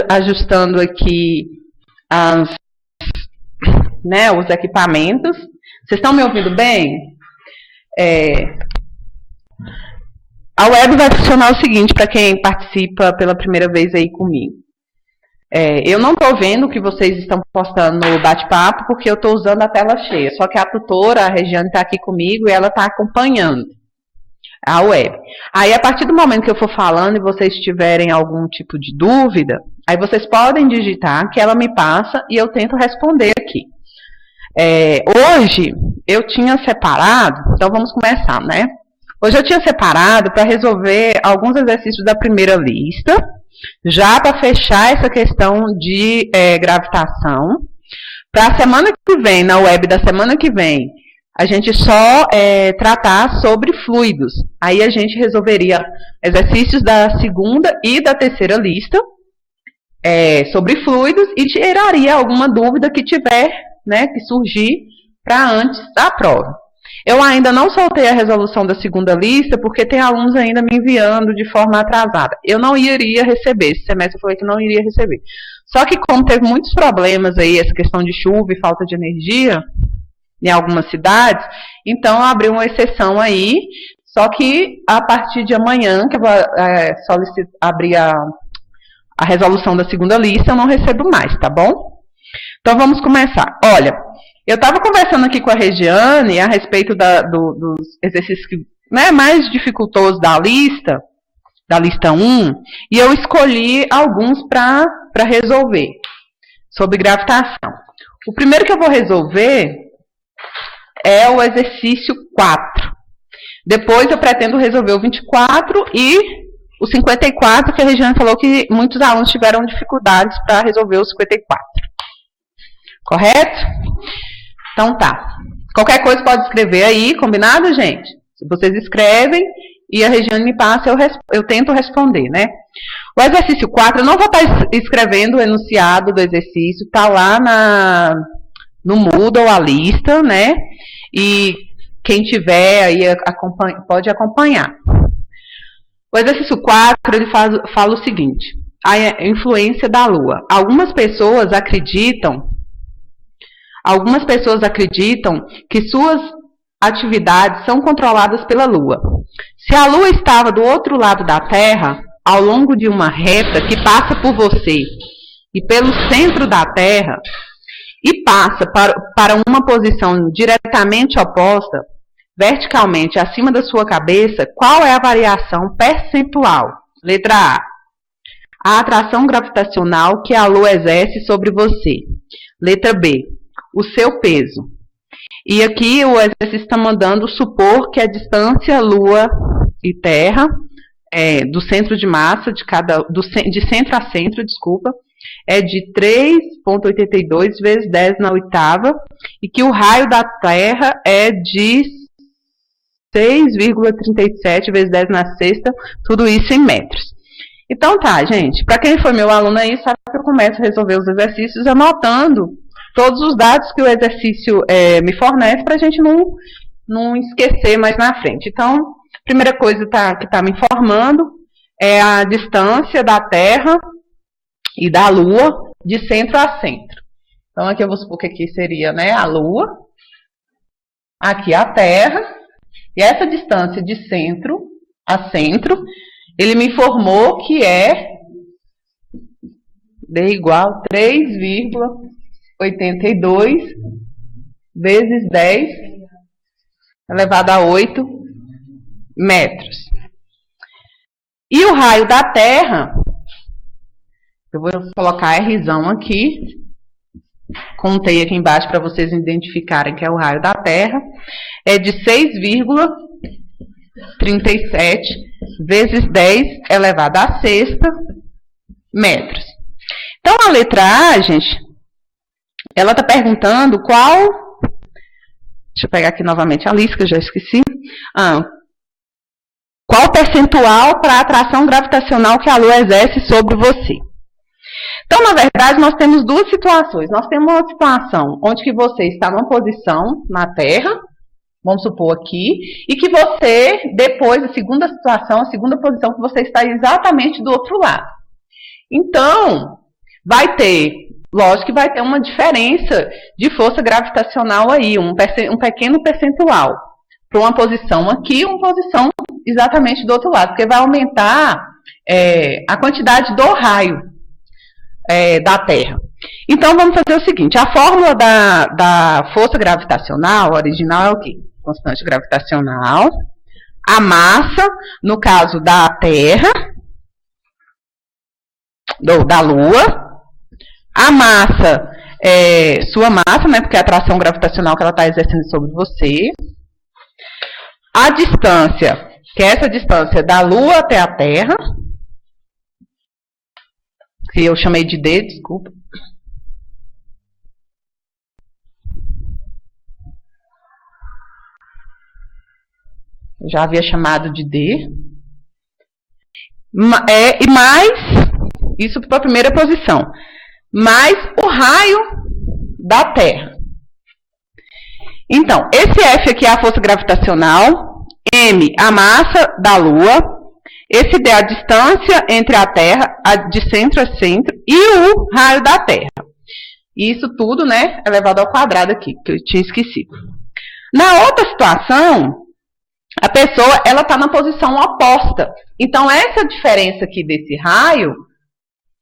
ajustando aqui os equipamentos. Vocês estão me ouvindo bem? A web vai funcionar o seguinte, para quem participa pela primeira vez aí comigo. Eu não estou vendo o que vocês estão postando no bate-papo, porque eu estou usando a tela cheia. Só que a tutora, a Regiane, está aqui comigo e ela está acompanhando a web. Aí, a partir do momento que eu for falando e vocês tiverem algum tipo de dúvida, aí vocês podem digitar, que ela me passa e eu tento responder aqui. Hoje, eu tinha separado, então vamos começar, né? Hoje eu tinha separado para resolver alguns exercícios da primeira lista, já para fechar essa questão de gravitação. Para a semana que vem, na web da semana que vem, a gente só tratar sobre fluidos. Aí a gente resolveria exercícios da segunda e da terceira lista sobre fluidos e tiraria alguma dúvida que tiver, né, que surgir para antes da prova. Eu ainda não soltei a resolução da segunda lista, porque tem alunos ainda me enviando de forma atrasada. Eu não iria receber, esse semestre eu falei que não iria receber. Só que como teve muitos problemas aí, essa questão de chuva e falta de energia, em algumas cidades, então eu abri uma exceção aí, só que a partir de amanhã, que eu vou abrir a resolução da segunda lista, eu não recebo mais, tá bom? Então vamos começar. Olha, eu estava conversando aqui com a Regiane a respeito dos exercícios mais dificultosos da lista 1, e eu escolhi alguns para resolver, sobre gravitação. O primeiro que eu vou resolver é o exercício 4. Depois eu pretendo resolver o 24 e o 54, que a Regiane falou que muitos alunos tiveram dificuldades para resolver o 54. Correto? Então tá. Qualquer coisa pode escrever aí, combinado, gente? Se vocês escrevem e a Regiane me passa, eu tento responder, né? O exercício 4, eu não vou estar escrevendo o enunciado do exercício, tá lá no Moodle a lista, né? E quem tiver aí pode acompanhar. O exercício 4, ele fala o seguinte: a influência da Lua. Algumas pessoas acreditam que suas atividades são controladas pela Lua. Se a Lua estava do outro lado da Terra, ao longo de uma reta que passa por você e pelo centro da Terra, e passa para uma posição diretamente oposta, verticalmente acima da sua cabeça, qual é a variação percentual? Letra A. A atração gravitacional que a Lua exerce sobre você. Letra B. O seu peso. E aqui o exercício está mandando supor que a distância Lua e Terra, do centro de massa, de centro a centro, é de 3,82 vezes 10 na oitava, e que o raio da Terra é de 6,37 vezes 10 na sexta, tudo isso em metros. Então tá, gente, para quem foi meu aluno aí, sabe que eu começo a resolver os exercícios anotando todos os dados que o exercício me fornece, para a gente não esquecer mais na frente. Então, a primeira coisa que está me informando é a distância da Terra e da Lua de centro a centro. Então, aqui eu vou supor que aqui seria, né, a Lua, aqui a Terra, e essa distância de centro a centro, ele me informou que é D igual 3,82 vezes 10 elevado a 8 metros. E o raio da Terra, eu vou colocar Rzão aqui, contei aqui embaixo para vocês identificarem que é o raio da Terra, é de 6,37 vezes 10 elevado a sexta metros. Então, a letra A, gente, ela está perguntando qual... Deixa eu pegar aqui novamente a lista, que eu já esqueci. Qual percentual para a atração gravitacional que a Lua exerce sobre você? Então, na verdade, nós temos duas situações. Nós temos uma situação onde que você está numa posição na Terra, vamos supor aqui, e que você, depois, a segunda situação, a segunda posição, que você está exatamente do outro lado. Então, vai ter, lógico que vai ter uma diferença de força gravitacional aí, um pequeno percentual, para uma posição aqui e uma posição exatamente do outro lado, porque vai aumentar a quantidade do raio da Terra. Então, vamos fazer o seguinte, a fórmula da força gravitacional original é o quê? Constante gravitacional, a massa, no caso da Terra, da Lua, a massa sua massa, né, porque é a atração gravitacional que ela está exercendo sobre você, a distância, que é essa distância da Lua até a Terra, que eu chamei de D, desculpa. Eu já havia chamado de D. E mais, isso para a primeira posição, mais o raio da Terra. Então, esse F aqui é a força gravitacional, M, a massa da Lua, esse D é a distância entre a Terra, de centro a centro, e o raio da Terra. Isso tudo, né, elevado ao quadrado aqui, que eu tinha esquecido. Na outra situação, a pessoa, ela está na posição oposta. Então, essa diferença aqui desse raio,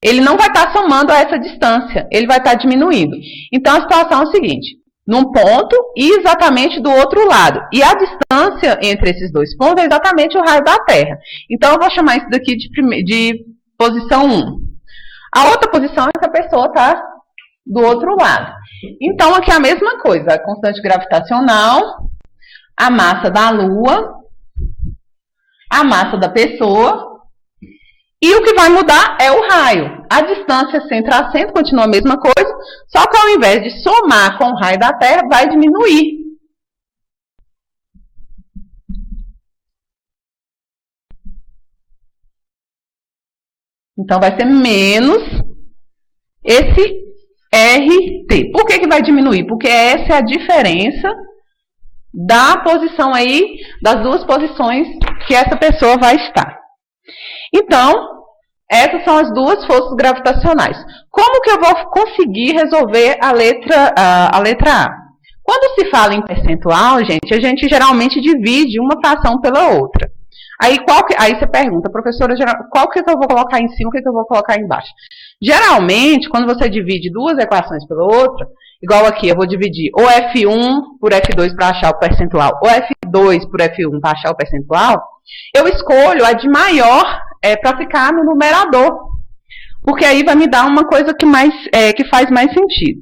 ele não vai estar somando a essa distância, ele vai estar diminuindo. Então, a situação é o seguinte, num ponto e exatamente do outro lado. E a distância entre esses dois pontos é exatamente o raio da Terra. Então, eu vou chamar isso daqui de posição 1. A outra posição é que a pessoa está do outro lado. Então, aqui é a mesma coisa, a constante gravitacional, a massa da Lua, a massa da pessoa, e o que vai mudar é o raio. A distância centro a centro continua a mesma coisa, só que ao invés de somar com o raio da Terra, vai diminuir. Então, vai ser menos esse RT. Por que vai diminuir? Porque essa é a diferença da posição aí, das duas posições que essa pessoa vai estar. Então, essas são as duas forças gravitacionais. Como que eu vou conseguir resolver a letra A? Quando se fala em percentual, gente, a gente geralmente divide uma fração pela outra. Aí você pergunta, professora, qual que eu vou colocar em cima, o que eu vou colocar embaixo? Geralmente, quando você divide duas equações pela outra, igual aqui, eu vou dividir o F1 por F2 para achar o percentual, ou F2 por F1 para achar o percentual, eu escolho a de maior para ficar no numerador, porque aí vai me dar uma coisa que faz mais sentido.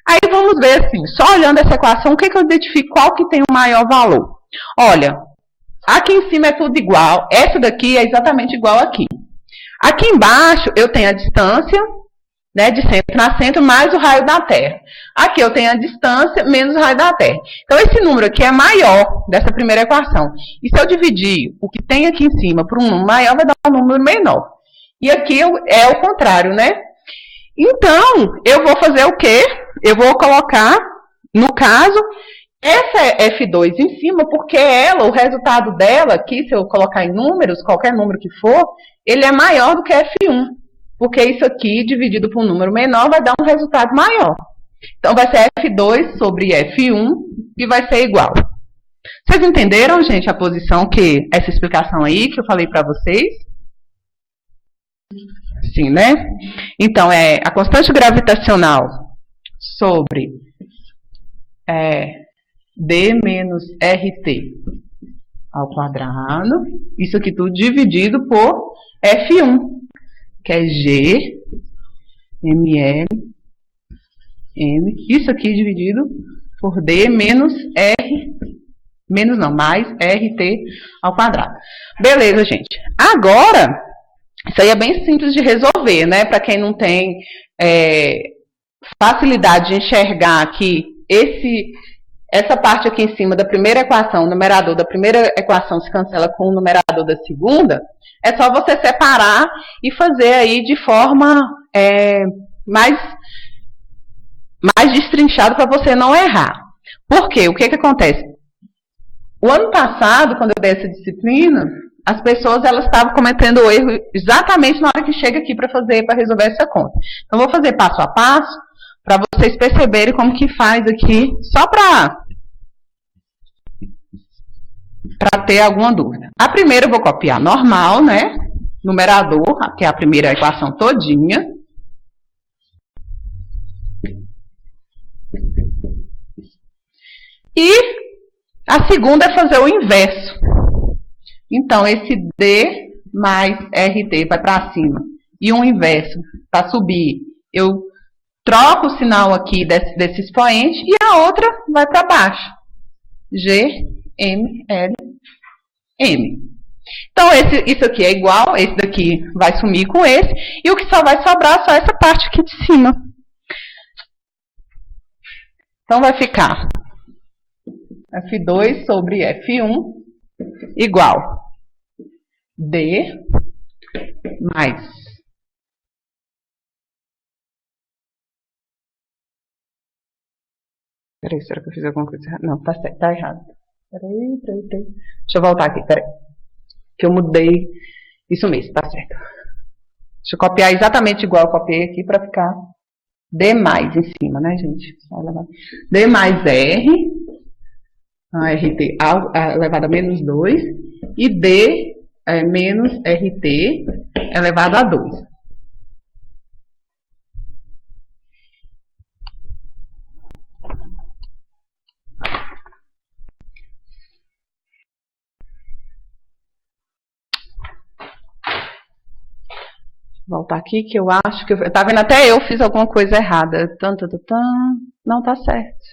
Aí vamos ver assim, só olhando essa equação, o que eu identifico, qual que tem o maior valor? Olha, aqui em cima é tudo igual, essa daqui é exatamente igual aqui. Aqui embaixo eu tenho a distância, né, de centro a centro, mais o raio da Terra. Aqui eu tenho a distância menos o raio da Terra. Então, esse número aqui é maior dessa primeira equação. E se eu dividir o que tem aqui em cima por um número maior, vai dar um número menor. E aqui é o contrário, né? Então, eu vou fazer o quê? Eu vou colocar, no caso, essa F2 em cima, porque o resultado dela, aqui, se eu colocar em números, qualquer número que for, ele é maior do que F1. Porque isso aqui, dividido por um número menor, vai dar um resultado maior. Então, vai ser F2 sobre F1, que vai ser igual. Vocês entenderam, gente, a posição essa explicação aí que eu falei para vocês? Sim, né? Então, é a constante gravitacional sobre D menos RT ao quadrado. Isso aqui tudo dividido por F1. Que é G, ML, M, isso aqui dividido por D menos R, mais RT ao quadrado. Beleza, gente. Agora, isso aí é bem simples de resolver, né? Para quem não tem facilidade de enxergar aqui essa parte aqui em cima da primeira equação, o numerador da primeira equação se cancela com o numerador da segunda, é só você separar e fazer aí de forma mais destrinchada para você não errar. Por quê? O que acontece? O ano passado, quando eu dei essa disciplina, as pessoas elas estavam cometendo o erro exatamente na hora que chega aqui para resolver essa conta. Então, vou fazer passo a passo para vocês perceberem como que faz aqui, só para ter alguma dúvida. A primeira eu vou copiar normal, né? Numerador, que é a primeira equação todinha. E a segunda é fazer o inverso. Então, esse D mais RT vai para cima. E um inverso, para subir, eu troco o sinal aqui desse expoente e a outra vai para baixo. G, M, L, M. Então, isso aqui é igual, esse daqui vai sumir com esse, e o que só vai sobrar é só essa parte aqui de cima. Então, vai ficar F2 sobre F1 igual D mais peraí, será que eu fiz alguma coisa errada? Não, tá certo, tá errado. Peraí. Deixa eu voltar aqui, peraí. Que eu mudei. Isso mesmo, tá certo. Deixa eu copiar exatamente igual eu copiei aqui para ficar D mais em cima, né, gente? D mais R, a RT elevado a menos 2, e D menos RT elevado a 2. Voltar aqui, que eu acho que... Tá vendo? Até eu fiz alguma coisa errada. Não tá certo.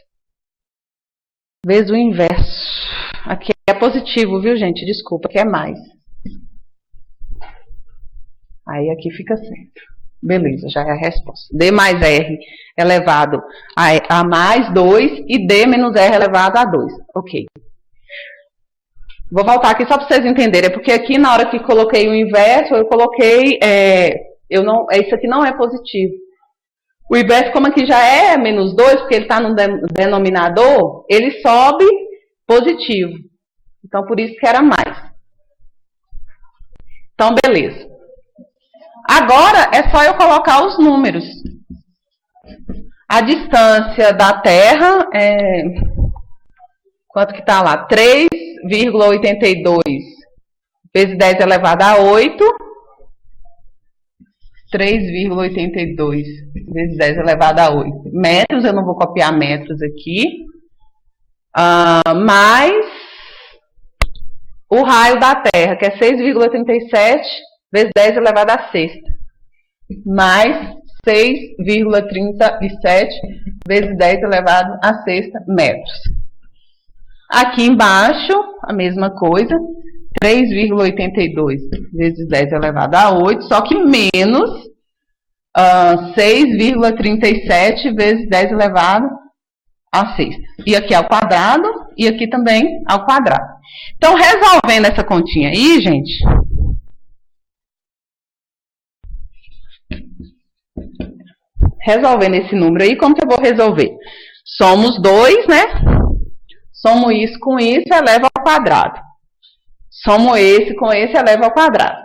Vezes o inverso. Aqui é positivo, viu, gente? Desculpa, aqui é mais. Aí aqui fica certo. Beleza, já é a resposta. D mais R elevado a mais 2 e D menos R elevado a 2. Ok. Vou voltar aqui só para vocês entenderem, porque aqui na hora que coloquei o inverso, eu coloquei, isso aqui não é positivo. O inverso, como aqui já é menos 2, porque ele está no denominador, ele sobe positivo. Então, por isso que era mais. Então, beleza. Agora, é só eu colocar os números. A distância da Terra quanto que está lá? 3,82 vezes 10 elevado a 8. 3,82 vezes 10 elevado a 8. Metros, eu não vou copiar metros aqui. Mais o raio da Terra, que é 6,37 vezes 10 elevado a 6. Mais 6,37 vezes 10 elevado a 6 metros. Aqui embaixo, a mesma coisa, 3,82 vezes 10 elevado a 8, só que menos 6,37 vezes 10 elevado a 6. E aqui ao quadrado, e aqui também ao quadrado. Então, resolvendo essa continha aí, gente, resolvendo esse número aí, como que eu vou resolver? Somos 2, né? Somo isso com isso, eleva ao quadrado. Somo esse com esse, eleva ao quadrado.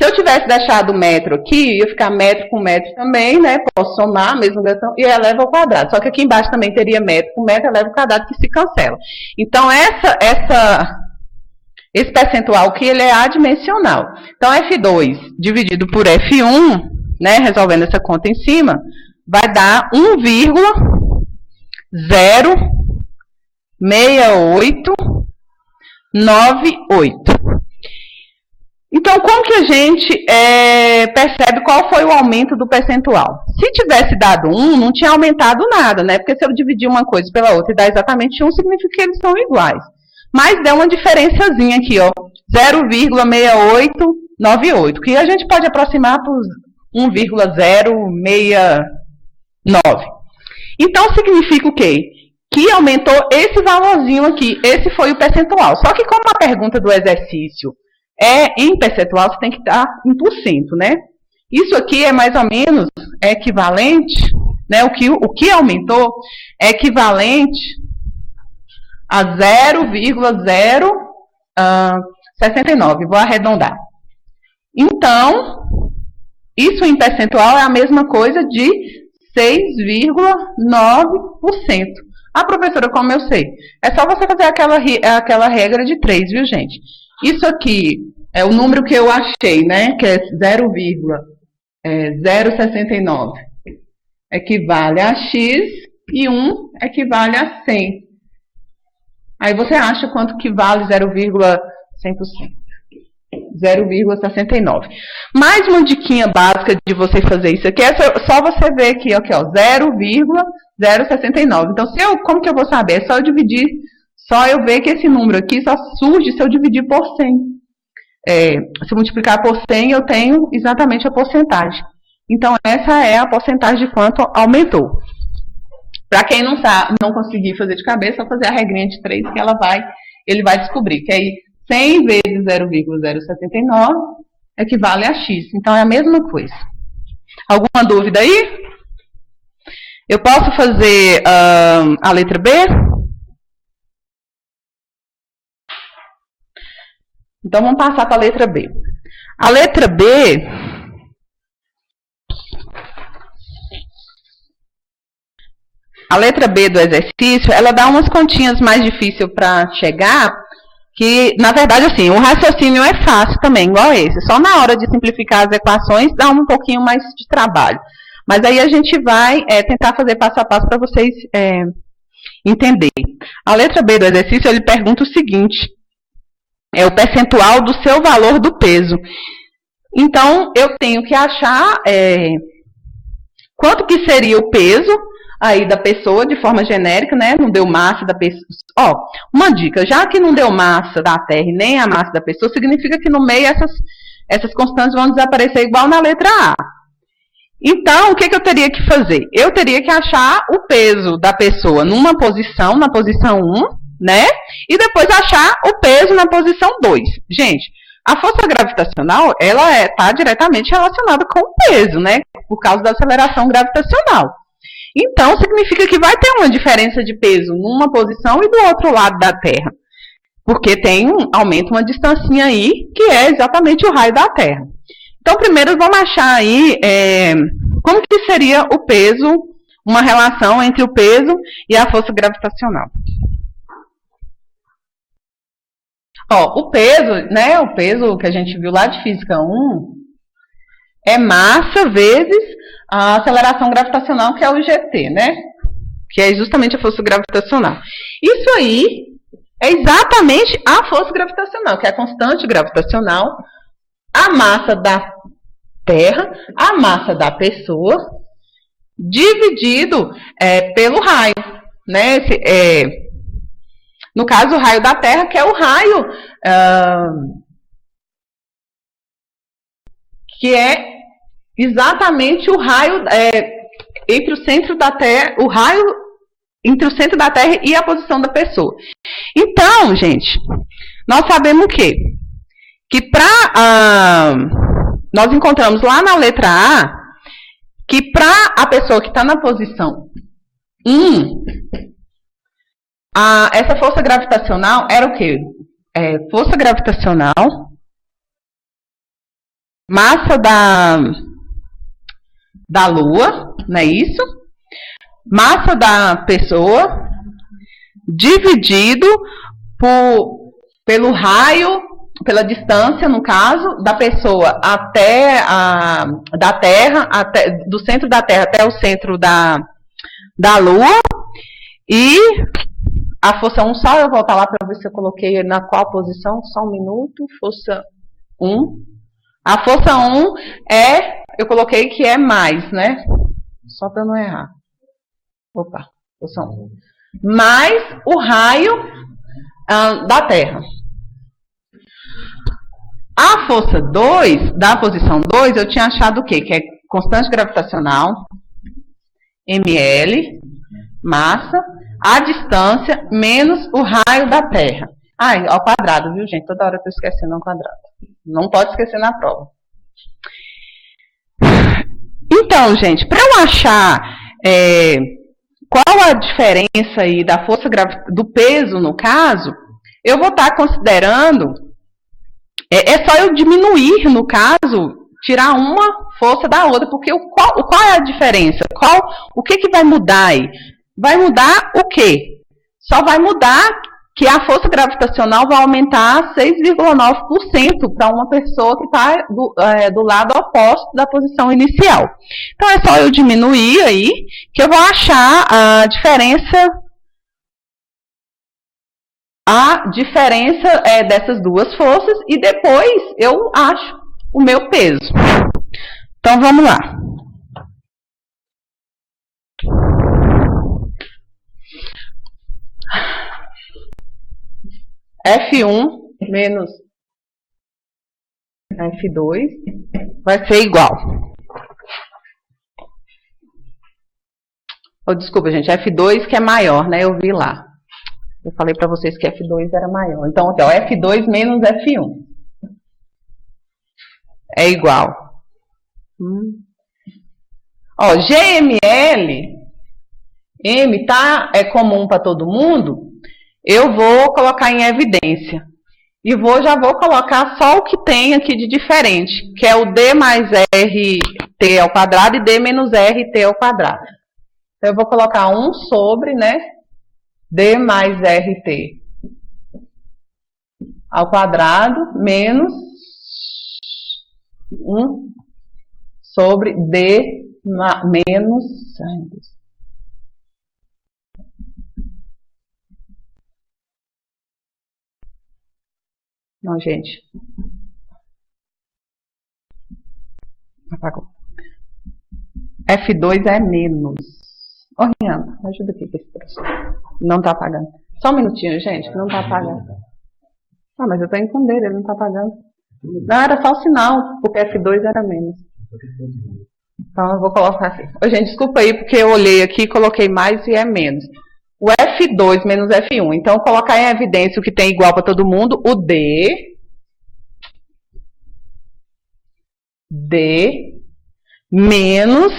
Se eu tivesse deixado o metro aqui, ia ficar metro com metro também, né? Posso somar, mesmo questão, e eleva ao quadrado. Só que aqui embaixo também teria metro com metro, eleva ao quadrado, que se cancela. Então, esse percentual aqui, ele é adimensional. Então, F2 dividido por F1, né? Resolvendo essa conta em cima, vai dar 1,06898. Então, como que a gente percebe qual foi o aumento do percentual? Se tivesse dado 1, não tinha aumentado nada, né? Porque se eu dividir uma coisa pela outra e dar exatamente 1, significa que eles são iguais. Mas deu uma diferençazinha aqui, ó, 0,6898, que a gente pode aproximar por 1,069. Então, significa o quê? Que aumentou esse valorzinho aqui, esse foi o percentual. Só que como a pergunta do exercício é em percentual, você tem que estar em porcento, né? Isso aqui é mais ou menos equivalente, né? O que aumentou é equivalente a 69, vou arredondar. Então, isso em percentual é a mesma coisa de 6,9%. Ah, professora, como eu sei? É só você fazer aquela regra de 3, viu, gente? Isso aqui é o número que eu achei, né? Que é 0,069. Equivale a X e 1 equivale a 100. Aí você acha quanto que vale 0,100%. 0,69. Mais uma diquinha básica de você fazer isso aqui é só você ver aqui, ó, 0,069. Então, como que eu vou saber? É só eu dividir, só eu ver que esse número aqui só surge se eu dividir por 100. Se eu multiplicar por 100, eu tenho exatamente a porcentagem. Então, essa é a porcentagem de quanto aumentou. Para quem não conseguir fazer de cabeça, é só fazer a regrinha de 3 que ele vai descobrir. Que aí 100 vezes 0,079 equivale a X. Então, é a mesma coisa. Alguma dúvida aí? Eu posso fazer a letra B? Então, vamos passar para a letra B. A letra B... A letra B do exercício, ela dá umas continhas mais difíceis para chegar, que, na verdade, assim, o raciocínio é fácil também, igual esse. Só na hora de simplificar as equações dá um pouquinho mais de trabalho. Mas aí a gente vai tentar fazer passo a passo para vocês entenderem. A letra B do exercício, ele pergunta o seguinte, é o percentual do seu valor do peso. Então, eu tenho que achar quanto que seria o peso aí da pessoa, de forma genérica, né? Não deu massa da pessoa. Ó, uma dica, já que não deu massa da Terra e nem a massa da pessoa, significa que no meio essas constantes vão desaparecer igual na letra A. Então, o que eu teria que fazer? Eu teria que achar o peso da pessoa numa posição, na posição 1, né? E depois achar o peso na posição 2. Gente, a força gravitacional, ela está diretamente relacionada com o peso, né? Por causa da aceleração gravitacional. Então, significa que vai ter uma diferença de peso numa posição e do outro lado da Terra. Porque aumenta uma distancinha aí, que é exatamente o raio da Terra. Então, primeiro vamos achar aí como que seria o peso, uma relação entre o peso e a força gravitacional. Ó, o peso, né, o peso que a gente viu lá de Física 1, é massa vezes a aceleração gravitacional, que é o GT, né? Que é justamente a força gravitacional. Isso aí é exatamente a força gravitacional, que é a constante gravitacional, a massa da Terra, a massa da pessoa, dividido pelo raio, né? No caso, o raio da Terra, que é o raio que é exatamente o raio entre o centro da Terra, o raio entre o centro da Terra e a posição da pessoa. Então, gente, nós sabemos o quê? Que nós encontramos lá na letra A que para a pessoa que está na posição 1, essa força gravitacional era o quê? Força gravitacional, massa da Lua, não é isso? Massa da pessoa dividido pelo raio, pela distância, no caso, da pessoa até da Terra, do centro da Terra até o centro da Lua, e a força 1, só eu voltar lá para ver se eu coloquei na qual posição, só um minuto, força 1. A força 1 eu coloquei que é mais, né? Só para não errar. Opa, força 1. Mais o raio da Terra. A força 2, da posição 2, eu tinha achado o quê? Que é constante gravitacional, ml, massa, a distância, menos o raio da Terra. Ao quadrado, viu, gente? Toda hora eu estou esquecendo ao quadrado. Não pode esquecer na prova. Então, gente, para eu achar qual a diferença aí da força do peso, no caso, eu vou estar considerando É só eu diminuir, no caso, tirar uma força da outra, porque qual é a diferença? O que vai mudar aí? Vai mudar o quê? Só vai mudar que a força gravitacional vai aumentar 6,9% para uma pessoa que está do lado oposto da posição inicial. Então, é só eu diminuir aí, que eu vou achar a diferença dessas duas forças, e depois eu acho o meu peso. Então, vamos lá. F1 menos F2 vai ser igual. Desculpa, gente, F2 que é maior, né? Eu vi lá. Eu falei para vocês que F2 era maior. Então, aqui, ó, F2 menos F1 é igual. Ó, GML, M é comum para todo mundo, eu vou colocar em evidência. E já vou colocar só o que tem aqui de diferente, que é o D mais RT ao quadrado e D menos RT ao quadrado. Então, eu vou colocar 1 sobre, né, D mais RT ao quadrado menos 1 sobre D menos... Ai, meu Deus. Não, gente. Apagou. F2 é menos. Ô, Rihanna, ajuda aqui com esse troço. Não tá apagando. Só um minutinho, gente, que não tá apagando. Ah, mas eu tô indo dele, ele não tá apagando. Não, era só o sinal, porque F2 era menos. Então eu vou colocar assim. Ô, gente, desculpa aí, porque eu olhei aqui e coloquei mais e é menos. O F2 menos F1. Então, colocar em evidência o que tem igual para todo mundo, o D menos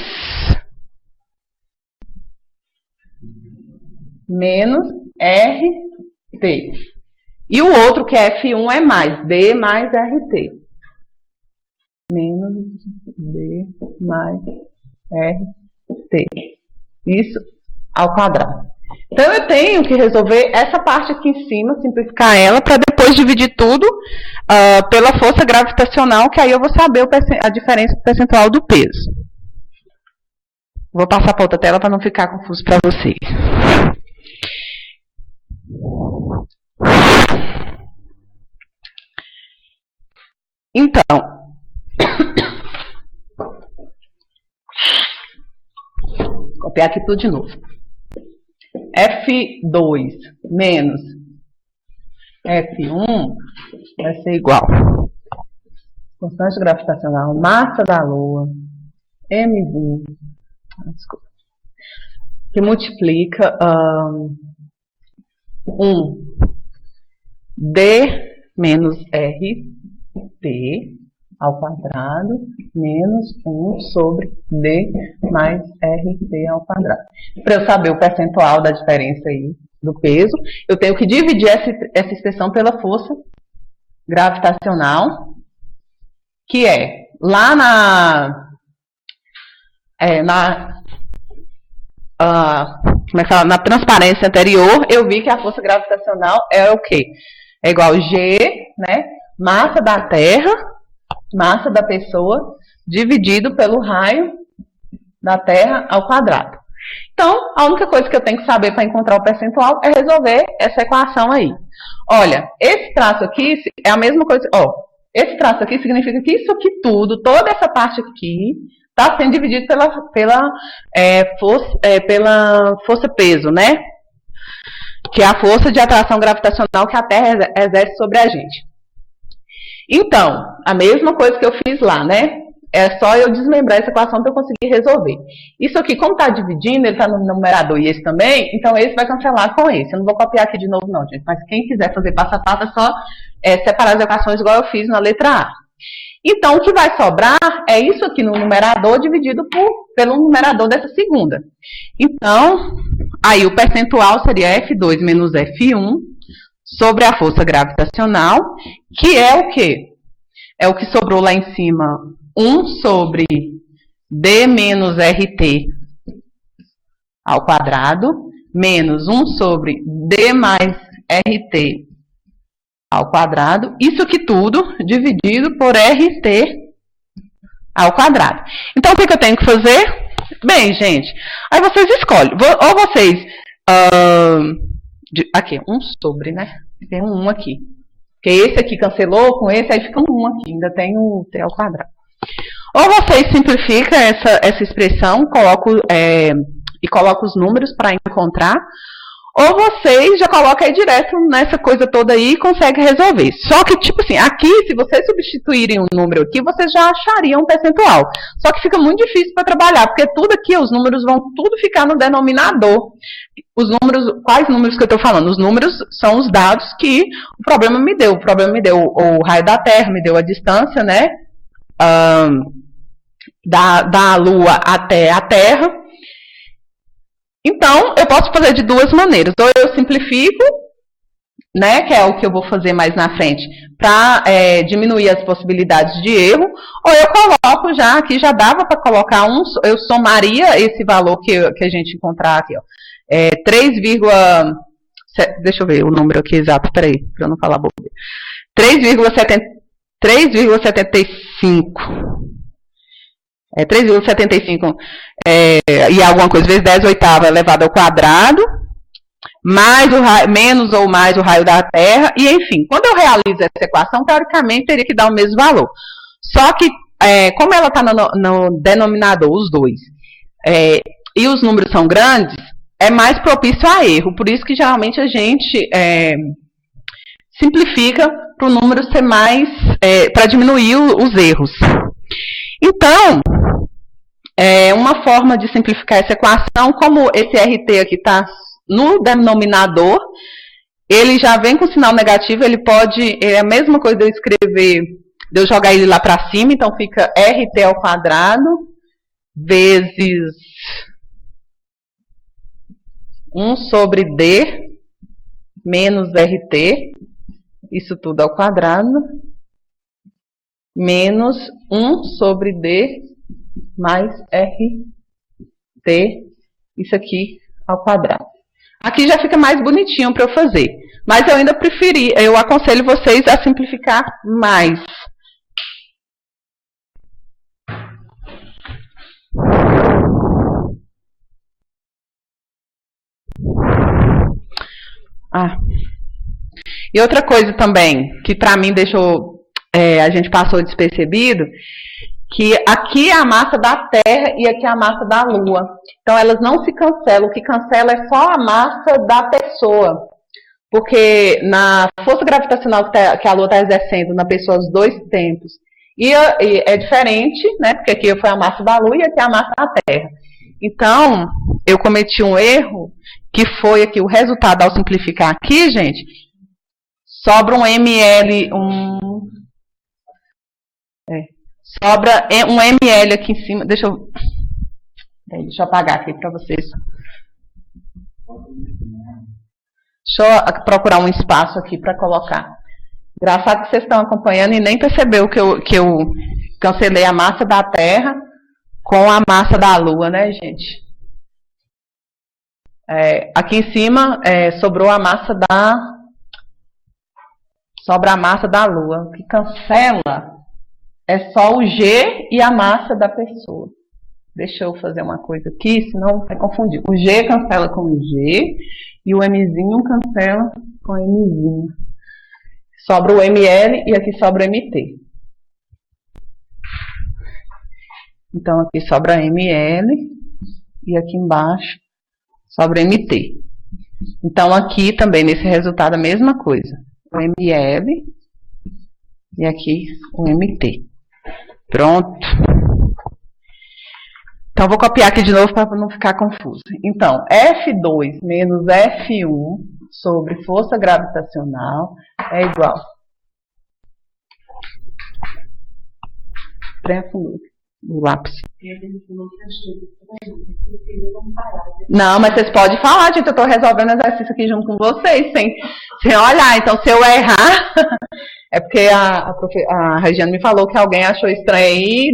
RT. E o outro, que é F1, é mais D mais RT. Menos D mais RT. Isso ao quadrado. Então, eu tenho que resolver essa parte aqui em cima, simplificar ela, para depois dividir tudo pela força gravitacional, que aí eu vou saber a diferença percentual do peso. Vou passar para outra tela para não ficar confuso para vocês. Então, vou copiar aqui tudo de novo. F2 menos F1 vai ser igual. Constante gravitacional, massa da Lua, mv, desculpa, que multiplica 1D menos RT ao quadrado menos 1 sobre D mais RT ao quadrado. Para eu saber o percentual da diferença aí do peso, eu tenho que dividir essa expressão pela força gravitacional, que é lá na transparência anterior, eu vi que a força gravitacional é o quê? É igual a G, né? Massa da Terra, massa da pessoa, dividido pelo raio da Terra ao quadrado. Então, a única coisa que eu tenho que saber para encontrar o percentual é resolver essa equação aí. Olha, esse traço aqui é a mesma coisa. Ó, esse traço aqui significa que isso aqui tudo, toda essa parte aqui, está sendo dividido pela força-peso, né? Que é a força de atração gravitacional que a Terra exerce sobre a gente. Então, a mesma coisa que eu fiz lá, né? É só eu desmembrar essa equação para eu conseguir resolver. Isso aqui, como está dividindo, ele está no numerador e esse também, então esse vai cancelar com esse. Eu não vou copiar aqui de novo não, gente. Mas quem quiser fazer passo a passo é só separar as equações igual eu fiz na letra A. Então, o que vai sobrar é isso aqui no numerador dividido pelo numerador dessa segunda. Então, aí o percentual seria F2 menos F1 sobre a força gravitacional, que é o quê? É o que sobrou lá em cima, 1 sobre D menos RT ao quadrado, menos 1 sobre D mais RT ao quadrado, isso aqui tudo dividido por RT ao quadrado. Então, o que eu tenho que fazer? Bem, gente, aí vocês escolhem, ou vocês, aqui, 1 sobre, né? Tem um 1 aqui. Porque esse aqui cancelou com esse, aí fica um 1 aqui, ainda tem o t ao quadrado. Ou vocês simplificam essa expressão, colocam os números para encontrar, ou vocês já colocam aí direto nessa coisa toda aí e conseguem resolver. Só que, tipo assim, aqui, se vocês substituírem um número aqui, vocês já achariam um percentual. Só que fica muito difícil para trabalhar, porque tudo aqui, os números vão tudo ficar no denominador. Os números, quais números que eu estou falando? Os números são os dados que o problema me deu. O problema me deu o raio da Terra, me deu a distância, né? Da Lua até a Terra. Então, eu posso fazer de duas maneiras. Ou eu simplifico, né, que é o que eu vou fazer mais na frente, para diminuir as possibilidades de erro, ou eu coloco já, aqui já dava para colocar eu somaria esse valor que a gente encontrar aqui, ó, 3, deixa eu ver o número aqui exato, peraí, para eu não falar bobeira, 3,75. 3,75 e alguma coisa, vezes 10 oitava elevado ao quadrado, mais menos ou mais o raio da Terra, e enfim, quando eu realizo essa equação, teoricamente teria que dar o mesmo valor. Só que, como ela está no denominador, os dois, e os números são grandes, é mais propício a erro, por isso que geralmente a gente simplifica para o número ser mais, para diminuir os erros. Então, uma forma de simplificar essa equação, como esse RT aqui está no denominador, ele já vem com sinal negativo, ele pode, é a mesma coisa de eu escrever, de eu jogar ele lá para cima, então fica RT ao quadrado, vezes 1 sobre D, menos RT, isso tudo ao quadrado, menos 1 sobre D mais RT, isso aqui ao quadrado. Aqui já fica mais bonitinho para eu fazer, mas eu ainda eu aconselho vocês a simplificar mais. E outra coisa também, que para mim deixou, a gente passou despercebido, que aqui é a massa da Terra e aqui é a massa da Lua. Então, elas não se cancelam. O que cancela é só a massa da pessoa. Porque na força gravitacional que a Lua está exercendo na pessoa aos dois tempos, e é diferente, né? Porque aqui foi a massa da Lua e aqui é a massa da Terra. Então, eu cometi um erro, que foi aqui o resultado ao simplificar aqui, gente, sobra um ml, sobra um ml aqui em cima. Deixa eu apagar aqui para vocês. Deixa eu procurar um espaço aqui para colocar. Engraçado que vocês estão acompanhando e nem percebeu que eu cancelei a massa da Terra com a massa da Lua, né, gente? Aqui em cima sobrou a massa sobra a massa da Lua. O que cancela é só o G e a massa da pessoa. Deixa eu fazer uma coisa aqui, senão vai confundir. O G cancela com o G e o Mzinho cancela com o Mzinho. Sobra o ML e aqui sobra o MT. Então aqui sobra ML e aqui embaixo sobra MT. Então aqui também nesse resultado a mesma coisa. O ML e aqui o MT. Pronto. Então, vou copiar aqui de novo para não ficar confuso. Então, F2 menos F1 sobre força gravitacional é igual. o lápis. Não, mas vocês podem falar, gente, eu estou resolvendo o exercício aqui junto com vocês, sem olhar. Então, se eu errar, é porque a Regiane me falou que alguém achou estranho aí e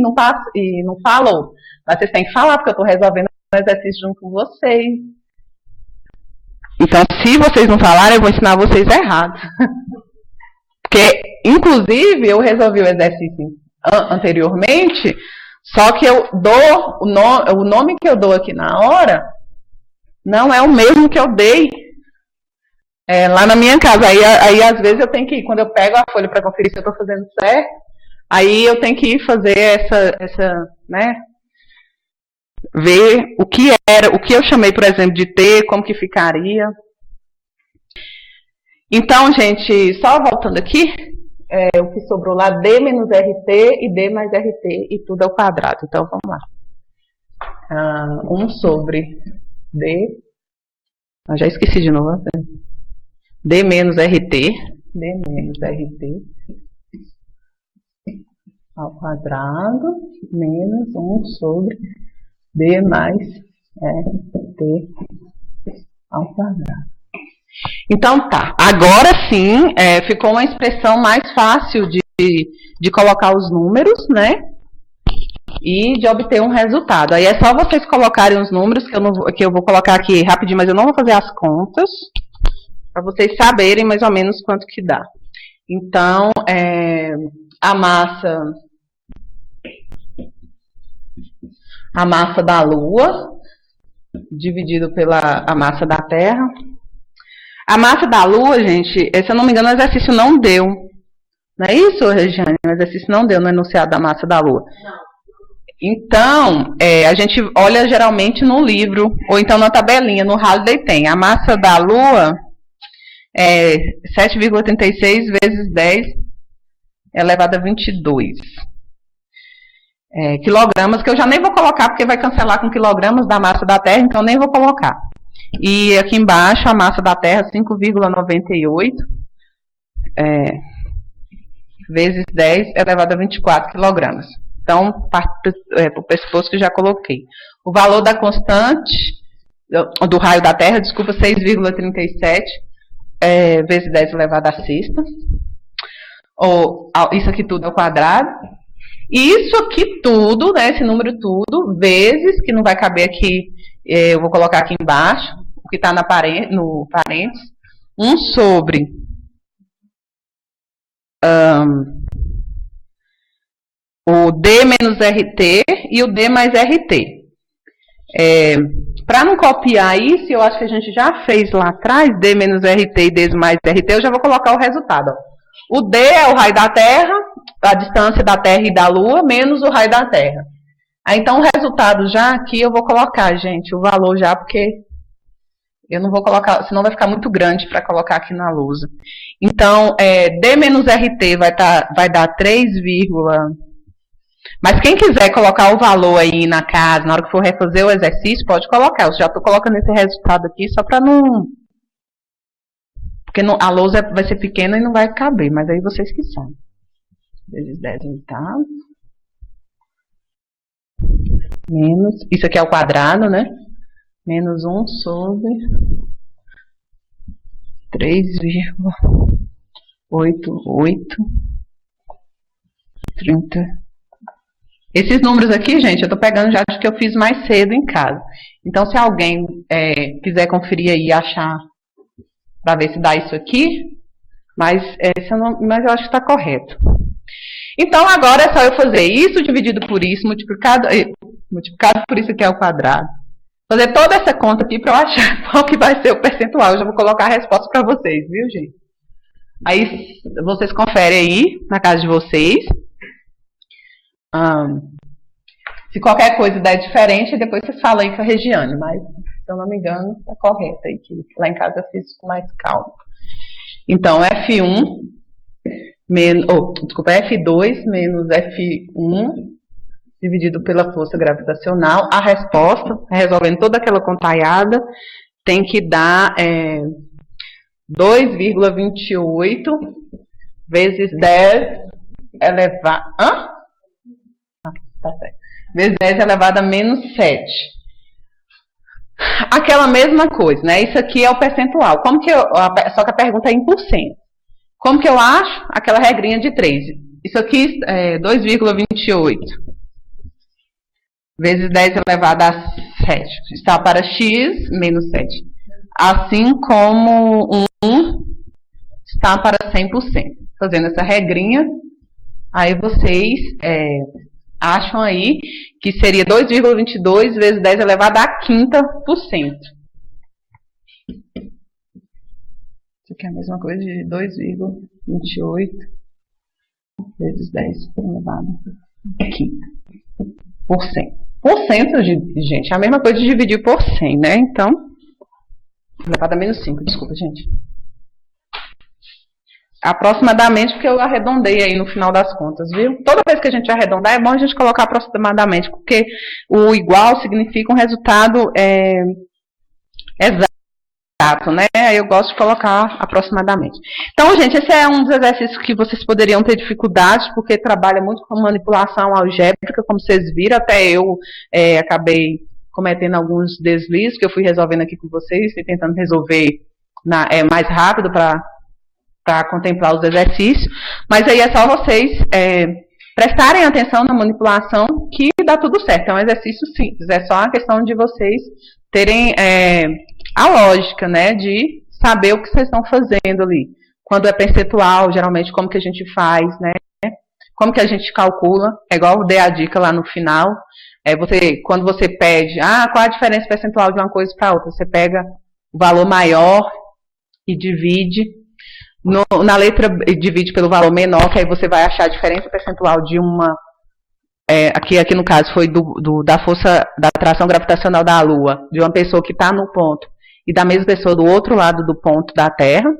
não falou. Mas vocês têm que falar, porque eu estou resolvendo o exercício junto com vocês. Então, se vocês não falarem, eu vou ensinar vocês errado. Porque, inclusive, eu resolvi o exercício anteriormente, só que eu dou o nome que eu dou aqui na hora não é o mesmo que eu dei lá na minha casa. Aí, às vezes, eu tenho que ir, quando eu pego a folha para conferir se eu estou fazendo certo, aí eu tenho que ir fazer essa, né, ver o que eu chamei, por exemplo, de T, como que ficaria. Então, gente, só voltando aqui, o que sobrou lá, D menos RT e D mais RT, e tudo ao quadrado. Então, vamos lá. 1 sobre D, eu já esqueci de novo, D menos RT ao quadrado, menos 1 sobre D mais RT ao quadrado. Então tá, agora sim ficou uma expressão mais fácil de colocar os números, né? E de obter um resultado. Aí é só vocês colocarem os números, que eu vou colocar aqui rapidinho, mas eu não vou fazer as contas, para vocês saberem mais ou menos quanto que dá. Então, a massa da Lua, dividido pela massa da Terra. A massa da Lua, gente, se eu não me engano, o exercício não deu. Não é isso, Regiane? O exercício não deu no enunciado da massa da Lua. Não. Então, a gente olha geralmente no livro, ou então na tabelinha, no Halliday tem. A massa da Lua é 7,36 vezes 10 elevado a 22. Quilogramas, que eu já nem vou colocar, porque vai cancelar com quilogramas da massa da Terra, então nem vou colocar. E aqui embaixo, a massa da Terra, 5,98 vezes 10 elevado a 24 quilogramas. Então, para o pressuposto que eu já coloquei. O valor da constante, do raio da Terra, desculpa, 6,37 vezes 10 elevado a sexta. Isso aqui tudo ao quadrado. E isso aqui tudo, né, esse número tudo, vezes, que não vai caber aqui, eu vou colocar aqui embaixo, o que está no parênteses, 1 sobre o D menos RT e o D mais RT. Para não copiar isso, eu acho que a gente já fez lá atrás, D menos RT e D mais RT, eu já vou colocar o resultado. O D é o raio da Terra, a distância da Terra e da Lua, menos o raio da Terra. Então, o resultado já aqui eu vou colocar, gente, o valor já, porque eu não vou colocar, senão vai ficar muito grande para colocar aqui na lousa. Então, D menos RT vai dar 3, mas quem quiser colocar o valor aí na casa, na hora que for refazer o exercício, pode colocar. Eu já estou colocando esse resultado aqui só para não... Porque a lousa vai ser pequena e não vai caber, mas aí vocês que sabem. Vezes 10 oitavos. Menos, isso aqui é o quadrado, né? Menos 1 sobre 3,88 30. Esses números aqui, gente, eu tô pegando já acho que eu fiz mais cedo em casa. Então, se alguém quiser conferir aí e achar para ver se dá isso aqui, mas eu acho que está correto. Então, agora é só eu fazer isso dividido por isso, multiplicado por isso aqui ao quadrado. Fazer toda essa conta aqui para eu achar qual que vai ser o percentual. Eu já vou colocar a resposta para vocês, viu, gente? Aí, vocês conferem aí, na casa de vocês. Se qualquer coisa der diferente, depois vocês falam aí com a Regiane, mas, se eu não me engano, está correto aí, que lá em casa eu fiz com mais calma. Então, F2 menos F1 dividido pela força gravitacional. A resposta, resolvendo toda aquela contaiada, tem que dar 2,28 vezes 10 elevado... Tá certo. vezes 10 elevado a menos 7. Aquela mesma coisa, né? Isso aqui é o percentual. Só que a pergunta é em porcento. Como que eu acho? Aquela regrinha de 3. Isso aqui é 2,28 vezes 10 elevado a 7. Está para x menos 7. Assim como 1 está para 100%. Fazendo essa regrinha, aí vocês acham aí que seria 2,22 vezes 10 elevado a quinta por cento. Isso aqui é a mesma coisa de 2,28 vezes 10 elevado a quinta por cento. Por cento, gente, é a mesma coisa de dividir por 100, né? Então, elevado a menos 5, desculpa, gente. Aproximadamente, porque eu arredondei aí no final das contas, viu? Toda vez que a gente arredondar, é bom a gente colocar aproximadamente, porque o igual significa um resultado exato, né? Aí eu gosto de colocar aproximadamente. Então, gente, esse é um dos exercícios que vocês poderiam ter dificuldades, porque trabalha muito com manipulação algébrica, como vocês viram, até eu acabei cometendo alguns deslizes, que eu fui resolvendo aqui com vocês, e tentando resolver mais rápido para contemplar os exercícios, mas aí é só vocês prestarem atenção na manipulação que dá tudo certo. É um exercício simples, é só uma questão de vocês terem a lógica, né, de saber o que vocês estão fazendo ali. Quando é percentual, geralmente, como que a gente faz, né, como que a gente calcula, é igual eu dei a dica lá no final, quando você pede, qual a diferença percentual de uma coisa para outra, você pega o valor maior e divide, na letra divide pelo valor menor, que aí você vai achar a diferença percentual de uma, aqui no caso foi da força da atração gravitacional da Lua, de uma pessoa que está no ponto, e da mesma pessoa do outro lado do ponto da Terra.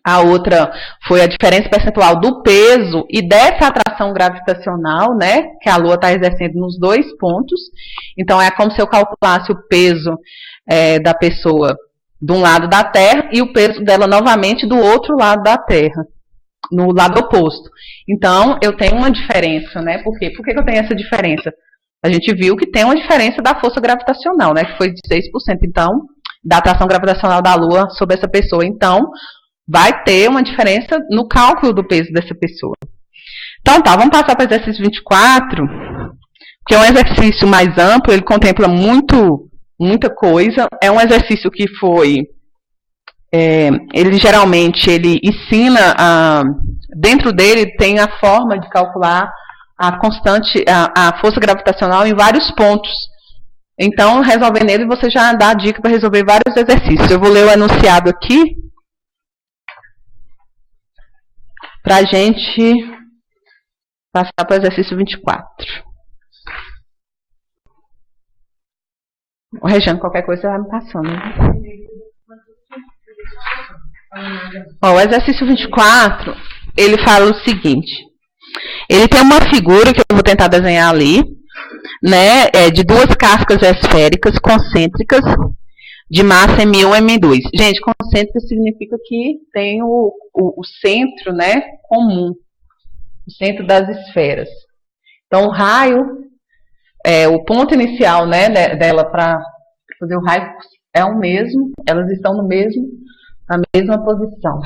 A outra foi a diferença percentual do peso e dessa atração gravitacional, né, que a Lua está exercendo nos dois pontos. Então, é como se eu calculasse o peso da pessoa de um lado da Terra e o peso dela novamente do outro lado da Terra, no lado oposto. Então, eu tenho uma diferença, né? Por quê? Por que eu tenho essa diferença? A gente viu que tem uma diferença da força gravitacional, né? Que foi de 6%, então, da atração gravitacional da Lua sobre essa pessoa. Então, vai ter uma diferença no cálculo do peso dessa pessoa. Então, tá, vamos passar para o exercício 24, que é um exercício mais amplo, ele contempla muita coisa. É um exercício que foi, ele geralmente ensina, dentro dele tem a forma de calcular a constante, a força gravitacional em vários pontos. Então, resolvendo ele, você já dá a dica para resolver vários exercícios. Eu vou ler o enunciado aqui, para a gente passar para o exercício 24. O Regiane, qualquer coisa, você vai me passando. Né? O exercício 24, ele fala o seguinte. Ele tem uma figura que eu vou tentar desenhar ali, né, de duas cascas esféricas concêntricas de massa M1 e M2. Gente, concêntrica significa que tem o centro, né, comum, o centro das esferas. Então, o raio, o ponto inicial, né, dela para fazer o raio é o mesmo, elas estão na mesma posição.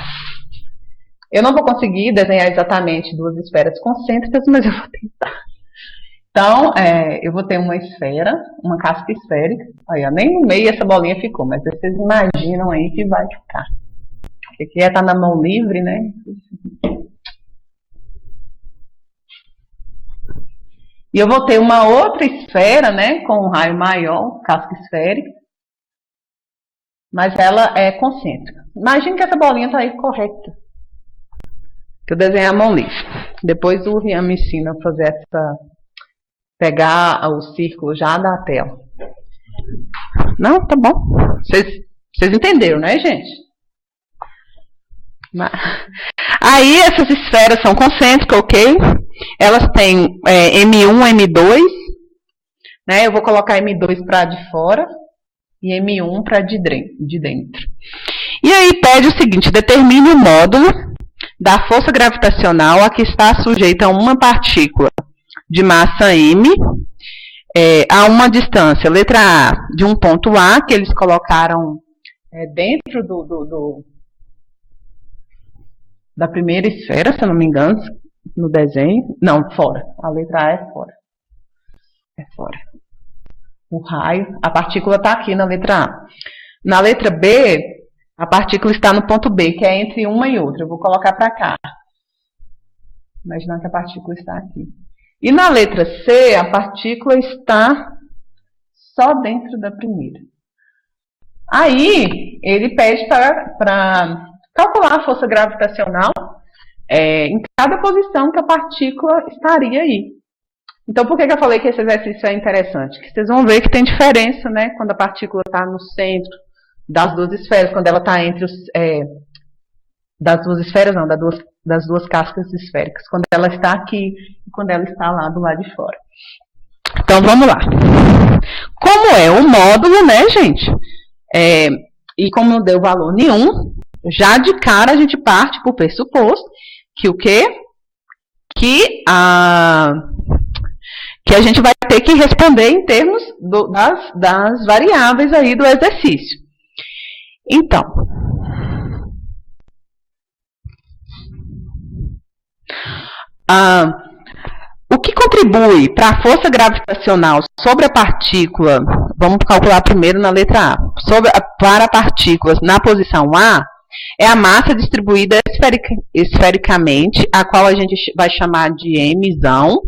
Eu não vou conseguir desenhar exatamente duas esferas concêntricas, mas eu vou tentar. Então, eu vou ter uma esfera, uma casca esférica. Olha, nem no meio essa bolinha ficou, mas vocês imaginam aí que vai ficar. Porque aqui está na mão livre, né? E eu vou ter uma outra esfera, né, com um raio maior, casca esférica, mas ela é concêntrica. Imagine que essa bolinha está aí correta. Que eu desenhei a mão livre. Depois o Rian me ensina a fazer pegar o círculo já da tela. Não? Tá bom. Vocês entenderam, né, gente? Aí essas esferas são concêntricas, ok? Elas têm M1, M2, né? Eu vou colocar M2 para de fora e M1 para de dentro. E aí pede o seguinte, determine o módulo da força gravitacional a que está sujeita uma partícula de massa M a uma distância, letra A, de um ponto A, que eles colocaram dentro da primeira esfera, se eu não me engano, no desenho. Não, fora. A letra A é fora. É fora. O raio, a partícula está aqui na letra A. Na letra B, a partícula está no ponto B, que é entre uma e outra. Eu vou colocar para cá. Imaginar que a partícula está aqui. E na letra C, a partícula está só dentro da primeira. Aí, ele pede para calcular a força gravitacional em cada posição que a partícula estaria aí. Então, por que eu falei que esse exercício é interessante? Que vocês vão ver que tem diferença, né? Quando a partícula está no centro das duas esferas, quando ela está entre das duas esferas, não, das duas cascas esféricas. Quando ela está aqui e quando ela está lá do lado de fora. Então, vamos lá. Como é o módulo, né, gente? E como não deu valor nenhum, já de cara a gente parte para o pressuposto que o quê? Que a gente vai ter que responder em termos das variáveis aí do exercício. Então, o que contribui para a força gravitacional sobre a partícula, vamos calcular primeiro na letra A, para partículas na posição A, é a massa distribuída esfericamente, a qual a gente vai chamar de mzão,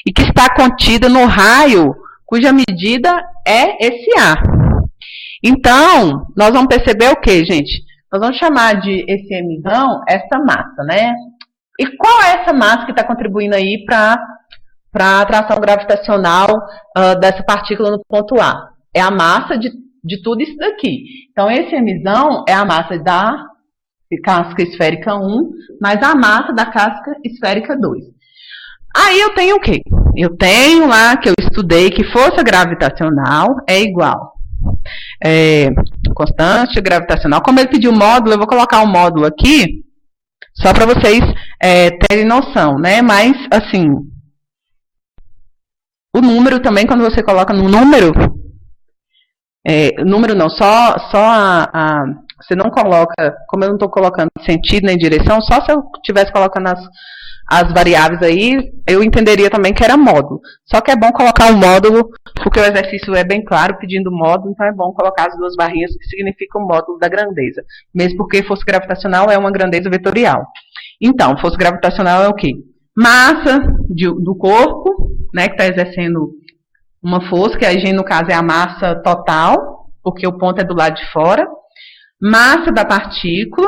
e que está contida no raio cuja medida é esse A. Então, nós vamos perceber o que, gente? Nós vamos chamar de esse mzão essa massa, né? E qual é essa massa que está contribuindo aí para a atração gravitacional dessa partícula no ponto A? É a massa de tudo isso daqui. Então, esse mzão é a massa da casca esférica 1, mais a massa da casca esférica 2. Aí eu tenho o quê? Eu tenho lá que eu estudei que força gravitacional é igual constante gravitacional. Como ele pediu módulo, eu vou colocar o módulo aqui, só para vocês terem noção, né? Mas, assim, o número também, quando você coloca no número, número não, só você não coloca, como eu não estou colocando sentido nem direção, só se eu estivesse colocando as variáveis aí, eu entenderia também que era módulo. Só que é bom colocar um módulo, porque o exercício é bem claro, pedindo módulo, então é bom colocar as duas barrinhas que significam o módulo da grandeza. Mesmo porque força gravitacional é uma grandeza vetorial. Então, força gravitacional é o quê? Massa do corpo, né, que está exercendo uma força, que aí, no caso, é a massa total, porque o ponto é do lado de fora. Massa da partícula,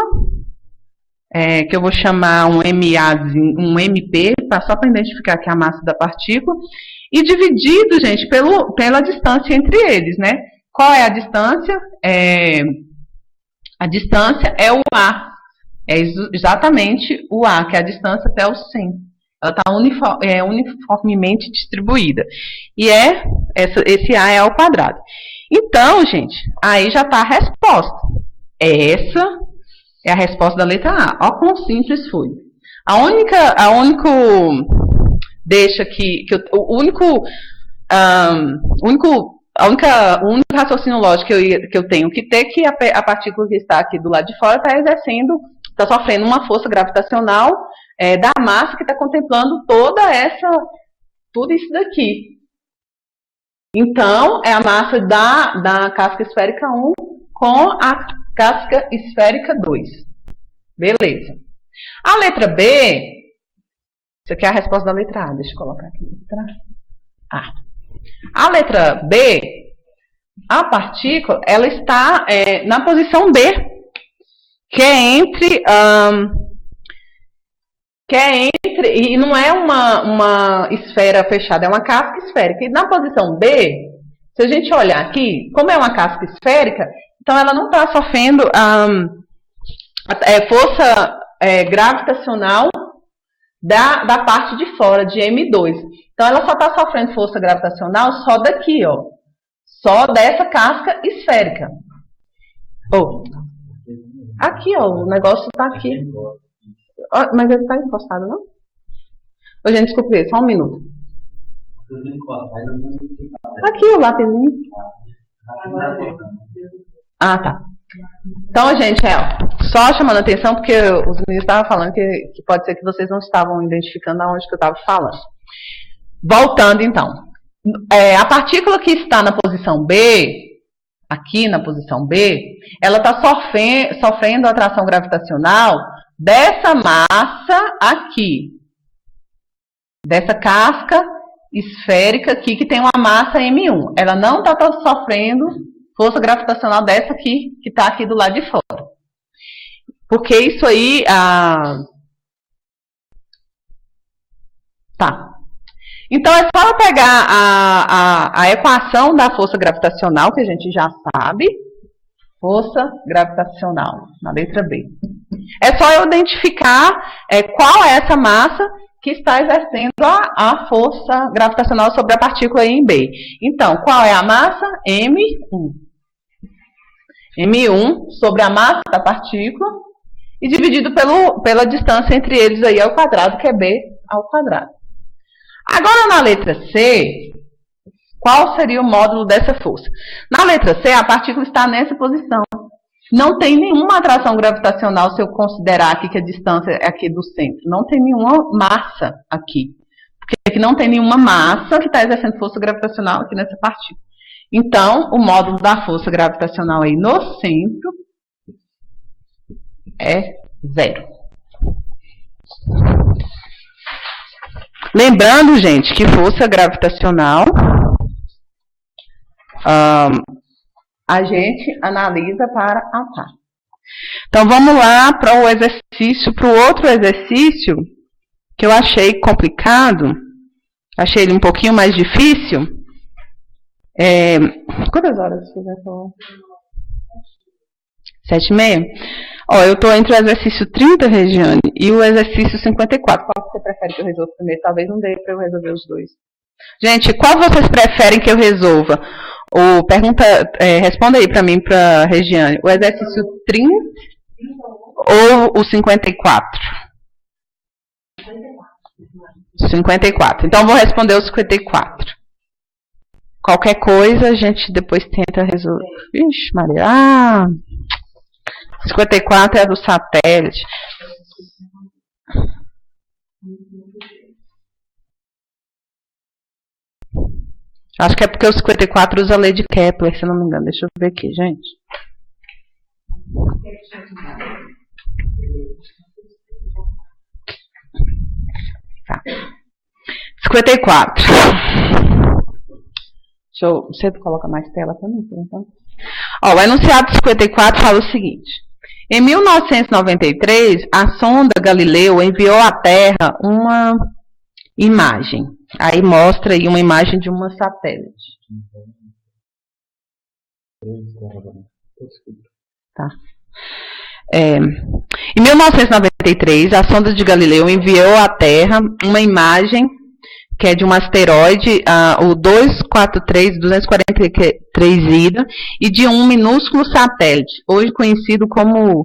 que eu vou chamar um MP, só para identificar que é a massa da partícula, e dividido, gente, pela distância entre eles, né? Qual é a distância? A distância é o A, é exatamente o A, que é a distância até o centro. Ela está uniformemente distribuída. E esse A é ao quadrado. Então, gente, aí já está a resposta. Essa é a resposta da letra A. Olha quão simples foi. A única o único raciocínio lógico que eu tenho que ter que a partícula que está aqui do lado de fora está sofrendo uma força gravitacional da massa que está contemplando tudo isso daqui. Então, é a massa da casca esférica 1 com a casca esférica 2. Beleza. A letra B, isso aqui é a resposta da letra A. Deixa eu colocar aqui. Letra A. A letra B, a partícula, ela está na posição B, que é entre... e não é uma esfera fechada, é uma casca esférica. E na posição B, se a gente olhar aqui, como é uma casca esférica, então ela não está sofrendo força gravitacional da parte de fora, de M2. Então ela só está sofrendo força gravitacional só daqui, ó. Só dessa casca esférica. Aqui, ó, o negócio está aqui. Mas ele está encostado, não? Gente, desculpe, só um minuto. Aqui o lápisinho. Ah, tá. Então, gente, só chamando a atenção, porque os meninos estavam falando que pode ser que vocês não estavam identificando aonde que eu estava falando. Voltando, então. A partícula que está na posição B, aqui na posição B, ela está sofrendo atração gravitacional dessa massa aqui. Dessa casca esférica aqui, que tem uma massa M1. Ela não está sofrendo força gravitacional dessa aqui, que está aqui do lado de fora. Porque isso aí... Tá. Então, é só pegar a equação da força gravitacional, que a gente já sabe. Força gravitacional, na letra B. É só eu identificar qual é essa massa que está exercendo a força gravitacional sobre a partícula em B. Então, qual é a massa? M1. M1 sobre a massa da partícula e dividido pela distância entre eles aí ao quadrado, que é B ao quadrado. Agora, na letra C, qual seria o módulo dessa força? Na letra C, a partícula está nessa posição. Não tem nenhuma atração gravitacional, se eu considerar aqui que a distância é aqui do centro. Não tem nenhuma massa aqui. Porque aqui não tem nenhuma massa que está exercendo força gravitacional aqui nessa partícula. Então, o módulo da força gravitacional aí no centro é 0. Lembrando, gente, que força gravitacional a gente analisa para atar. Então, vamos lá para o exercício, para o outro exercício, que eu achei complicado, achei ele um pouquinho mais difícil. Quantas horas você vai falar? 7h30? Eu estou entre o exercício 30, Regiane, e o exercício 54. Qual você prefere que eu resolva primeiro? Talvez não dê para eu resolver os dois. Gente, qual vocês preferem que eu resolva? Responda aí para mim, para Regiane. O exercício 30 ou o 54? 54. Então, vou responder o 54. Qualquer coisa, a gente depois tenta resolver. Vixe, Maria. 54 é a do satélite. Acho que é porque o 54 usa a lei de Kepler, se não me engano. Deixa eu ver aqui, gente. Tá. 54. Você coloca mais tela para mim, então. O enunciado 54 fala o seguinte. Em 1993, a sonda Galileu enviou à Terra uma imagem. Aí mostra aí uma imagem de uma satélite. Tá. Em 1993, a sonda de Galileu enviou à Terra uma imagem que é de um asteroide, o 243 Ida, e de um minúsculo satélite, hoje conhecido como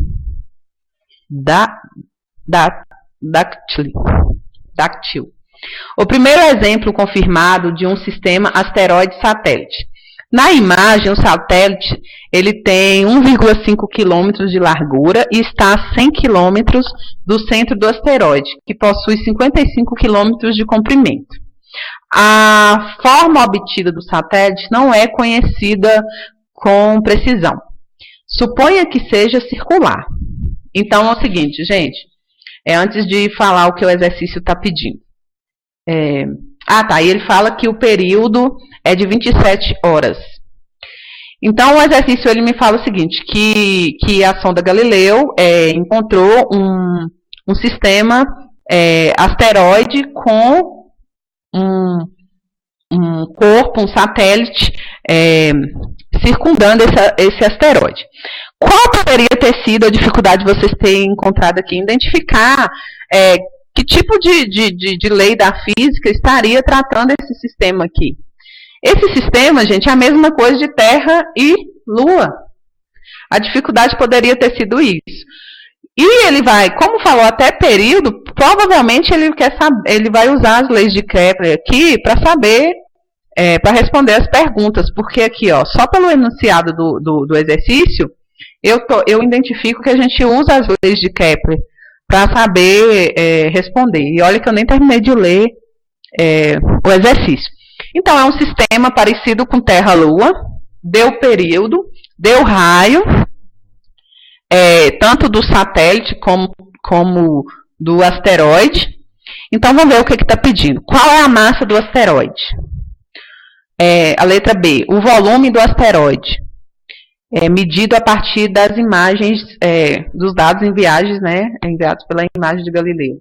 Dactyl. O primeiro exemplo confirmado de um sistema asteroide-satélite. Na imagem, o satélite ele tem 1,5 km de largura e está a 100 km do centro do asteroide, que possui 55 km de comprimento. A forma obtida do satélite não é conhecida com precisão. Suponha que seja circular. Então é o seguinte, gente, antes de falar o que o exercício está pedindo. E ele fala que o período é de 27 horas. Então, o exercício ele me fala o seguinte, que a sonda Galileu encontrou um sistema asteroide com um corpo, um satélite circundando esse asteroide. Qual poderia ter sido a dificuldade de vocês terem encontrado aqui? Identificar que tipo de lei da física estaria tratando esse sistema aqui. Esse sistema, gente, é a mesma coisa de Terra e Lua. A dificuldade poderia ter sido isso. E ele vai, como falou até período, provavelmente ele quer saber, ele vai usar as leis de Kepler aqui para saber, para responder as perguntas, porque aqui, ó, só pelo enunciado do exercício, eu identifico que a gente usa as leis de Kepler para saber responder. E olha que eu nem terminei de ler o exercício. Então, é um sistema parecido com Terra-Lua, deu período, deu raio, tanto do satélite como do asteroide. Então, vamos ver o que está pedindo. Qual é a massa do asteroide? A letra B, o volume do asteroide. Medido a partir das imagens, dos dados enviados pela imagem de Galileu.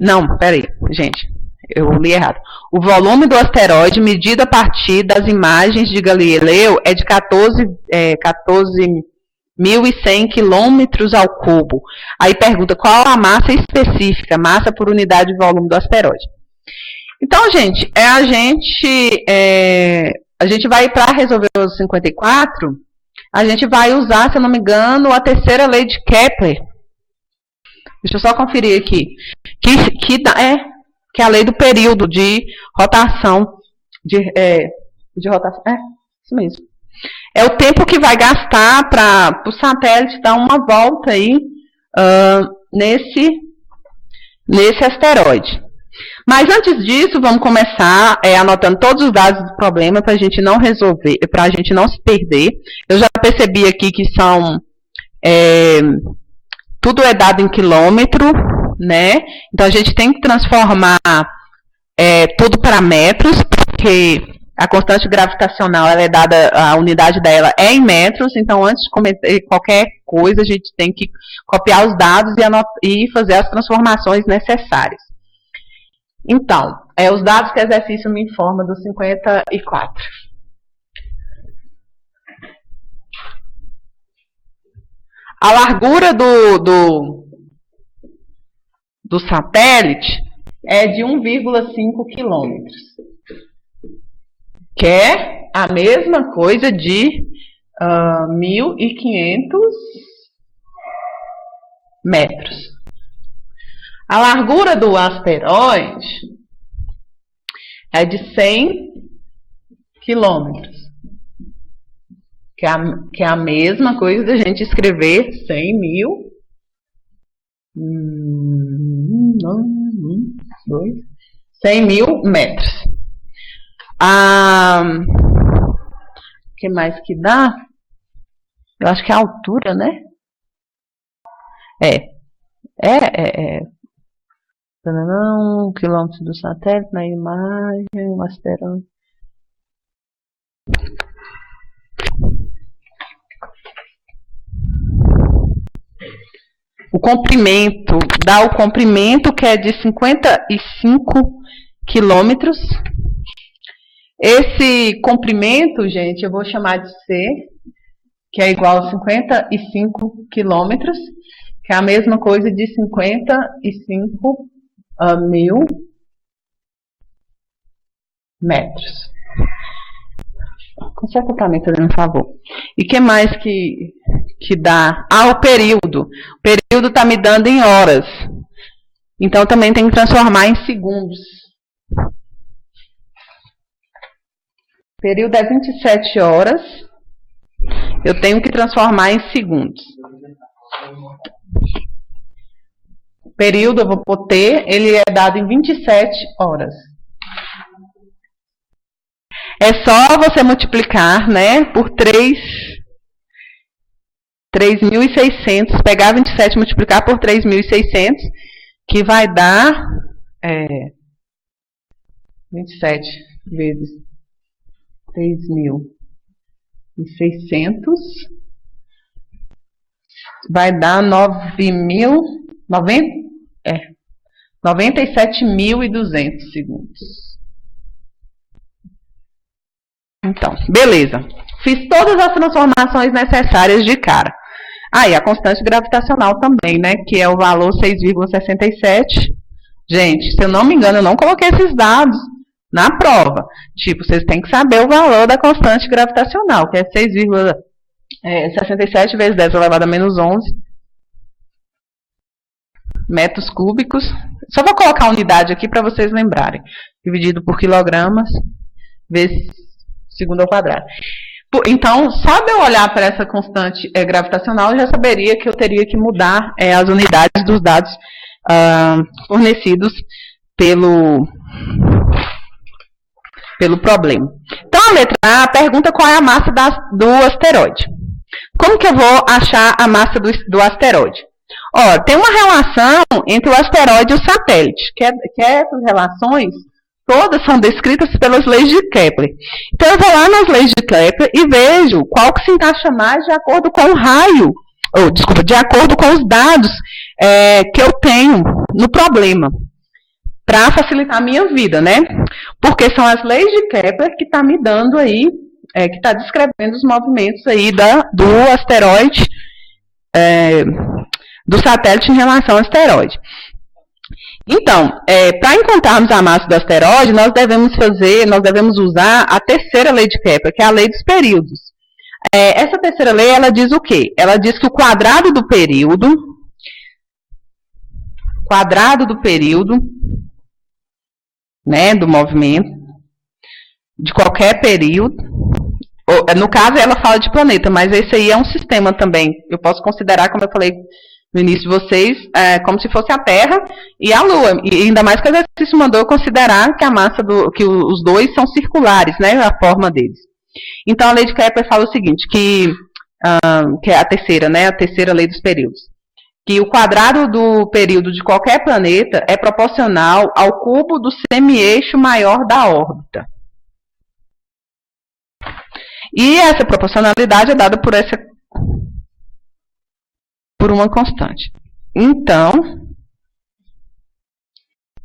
Não, peraí, gente, eu li errado. O volume do asteroide, medido a partir das imagens de Galileu, é de 14.100 quilômetros ao cubo. Aí pergunta qual a massa específica, massa por unidade de volume do asteroide. Então, gente, a gente vai, para resolver os 54, a gente vai usar, se eu não me engano, a terceira lei de Kepler. Deixa eu só conferir aqui. Que é a lei do período de rotação. De rotação. Isso mesmo. É o tempo que vai gastar para o satélite dar uma volta aí nesse asteroide. Mas antes disso, vamos começar anotando todos os dados do problema para a gente não resolver, para a gente não se perder. Eu já percebi aqui que tudo é dado em quilômetro, né? Então a gente tem que transformar tudo para metros, porque a constante gravitacional ela é dada, a unidade dela é em metros. Então antes de cometer qualquer coisa, a gente tem que copiar os dados e fazer as transformações necessárias. Então, os dados que o exercício me informa dos 54. A largura do satélite é de 1,5 quilômetros, que é a mesma coisa de 1.500 metros. A largura do asteroide é de 100 quilômetros, que é a mesma coisa da gente escrever 100 mil metros. O que mais que dá? Eu acho que é a altura, né? Um quilômetro do satélite na imagem, um asteroide. O comprimento, dá o comprimento que é de 55 quilômetros. Esse comprimento, gente, eu vou chamar de C, que é igual a 55 quilômetros, que é a mesma coisa de 55 mil metros. Conserta para mim, fazendo um favor. E o que mais que dá? O período. O período está me dando em horas. Então, também tem que transformar em segundos. O período é 27 horas. Eu tenho que transformar em segundos. O período, eu vou pôr T, ele é dado em 27 horas. É só você multiplicar, né, por 3.600, pegar 27 e multiplicar por 3.600, que vai dar 27 vezes 3.600, vai dar 97.200 segundos. Então, beleza. Fiz todas as transformações necessárias de cara. E a constante gravitacional também, né? Que é o valor 6,67. Gente, se eu não me engano, eu não coloquei esses dados na prova. Tipo, vocês têm que saber o valor da constante gravitacional, que é 6,67 vezes 10 elevado a menos 11. metros cúbicos. Só vou colocar a unidade aqui para vocês lembrarem. Dividido por quilogramas vezes segundo ao quadrado. Então, só de eu olhar para essa constante gravitacional, eu já saberia que eu teria que mudar as unidades dos dados fornecidos pelo problema. Então, a letra A pergunta qual é a massa do asteroide. Como que eu vou achar a massa do asteroide? Ó, tem uma relação entre o asteroide e o satélite, que essas relações todas são descritas pelas leis de Kepler. Então, eu vou lá nas leis de Kepler e vejo qual que se encaixa mais de acordo com o raio, de acordo com os dados que eu tenho no problema, para facilitar a minha vida, né? Porque são as leis de Kepler que está me dando aí, que está descrevendo os movimentos aí do asteroide, do satélite em relação ao asteroide. Então, para encontrarmos a massa do asteroide, nós devemos usar a terceira lei de Kepler, que é a lei dos períodos. Essa terceira lei, ela diz o quê? Ela diz que o quadrado do período, né, do movimento, de qualquer período, no caso ela fala de planeta, mas esse aí é um sistema também. Eu posso considerar, como eu falei no início de vocês, como se fosse a Terra e a Lua. E ainda mais que o exercício mandou eu considerar que a massa que os dois são circulares, né, a forma deles. Então a lei de Kepler fala o seguinte, que é a terceira, né, a terceira lei dos períodos, que o quadrado do período de qualquer planeta é proporcional ao cubo do semi-eixo maior da órbita. E essa proporcionalidade é dada por uma constante. Então,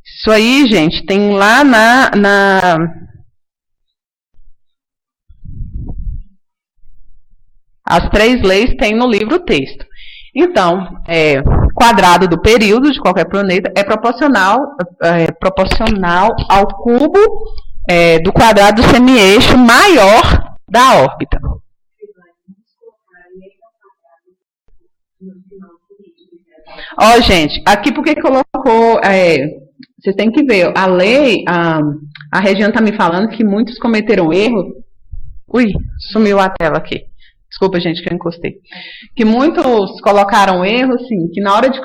isso aí, gente, tem lá as três leis tem no livro texto. Então, quadrado do período de qualquer planeta é proporcional ao cubo do quadrado do semi-eixo maior da órbita. Ó, gente, aqui porque colocou, vocês têm que ver, a lei, a Regina está me falando que muitos cometeram erro. Ui, sumiu a tela aqui. Desculpa, gente, que eu encostei. Que muitos colocaram erro, assim, que na hora de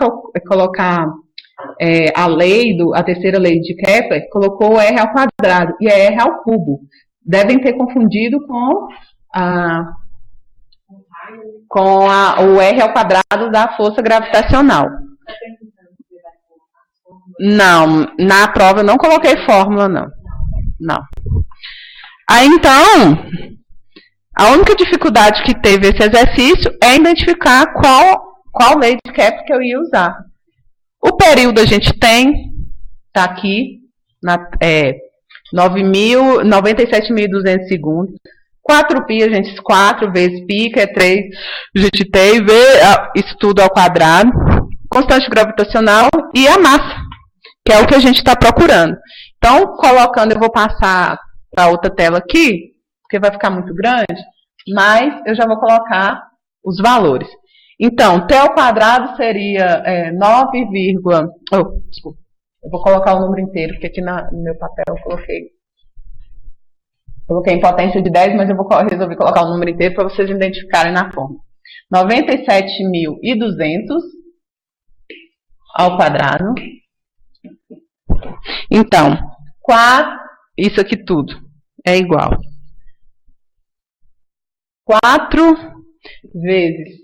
colocar a terceira lei de Kepler, colocou R ao quadrado e é R ao cubo. Devem ter confundido com o R ao quadrado da força gravitacional. Não, na prova eu não coloquei fórmula, não. Aí, então, a única dificuldade que teve esse exercício é identificar qual lei de Kepler que eu ia usar. O período a gente tem, tá aqui, 97.200 segundos. 4π, a gente, 4 vezes π, que é 3, a gente tem, isso tudo ao quadrado, constante gravitacional e a massa, que é o que a gente está procurando. Então, colocando, eu vou passar para outra tela aqui, porque vai ficar muito grande, mas eu já vou colocar os valores. Então, t ao quadrado seria 9, desculpa, eu vou colocar o número inteiro, porque aqui no meu papel eu coloquei em potência de 10, mas eu resolvi colocar o número inteiro para vocês identificarem na forma. 97.200 ao quadrado. Então, isso aqui tudo é igual. 4 vezes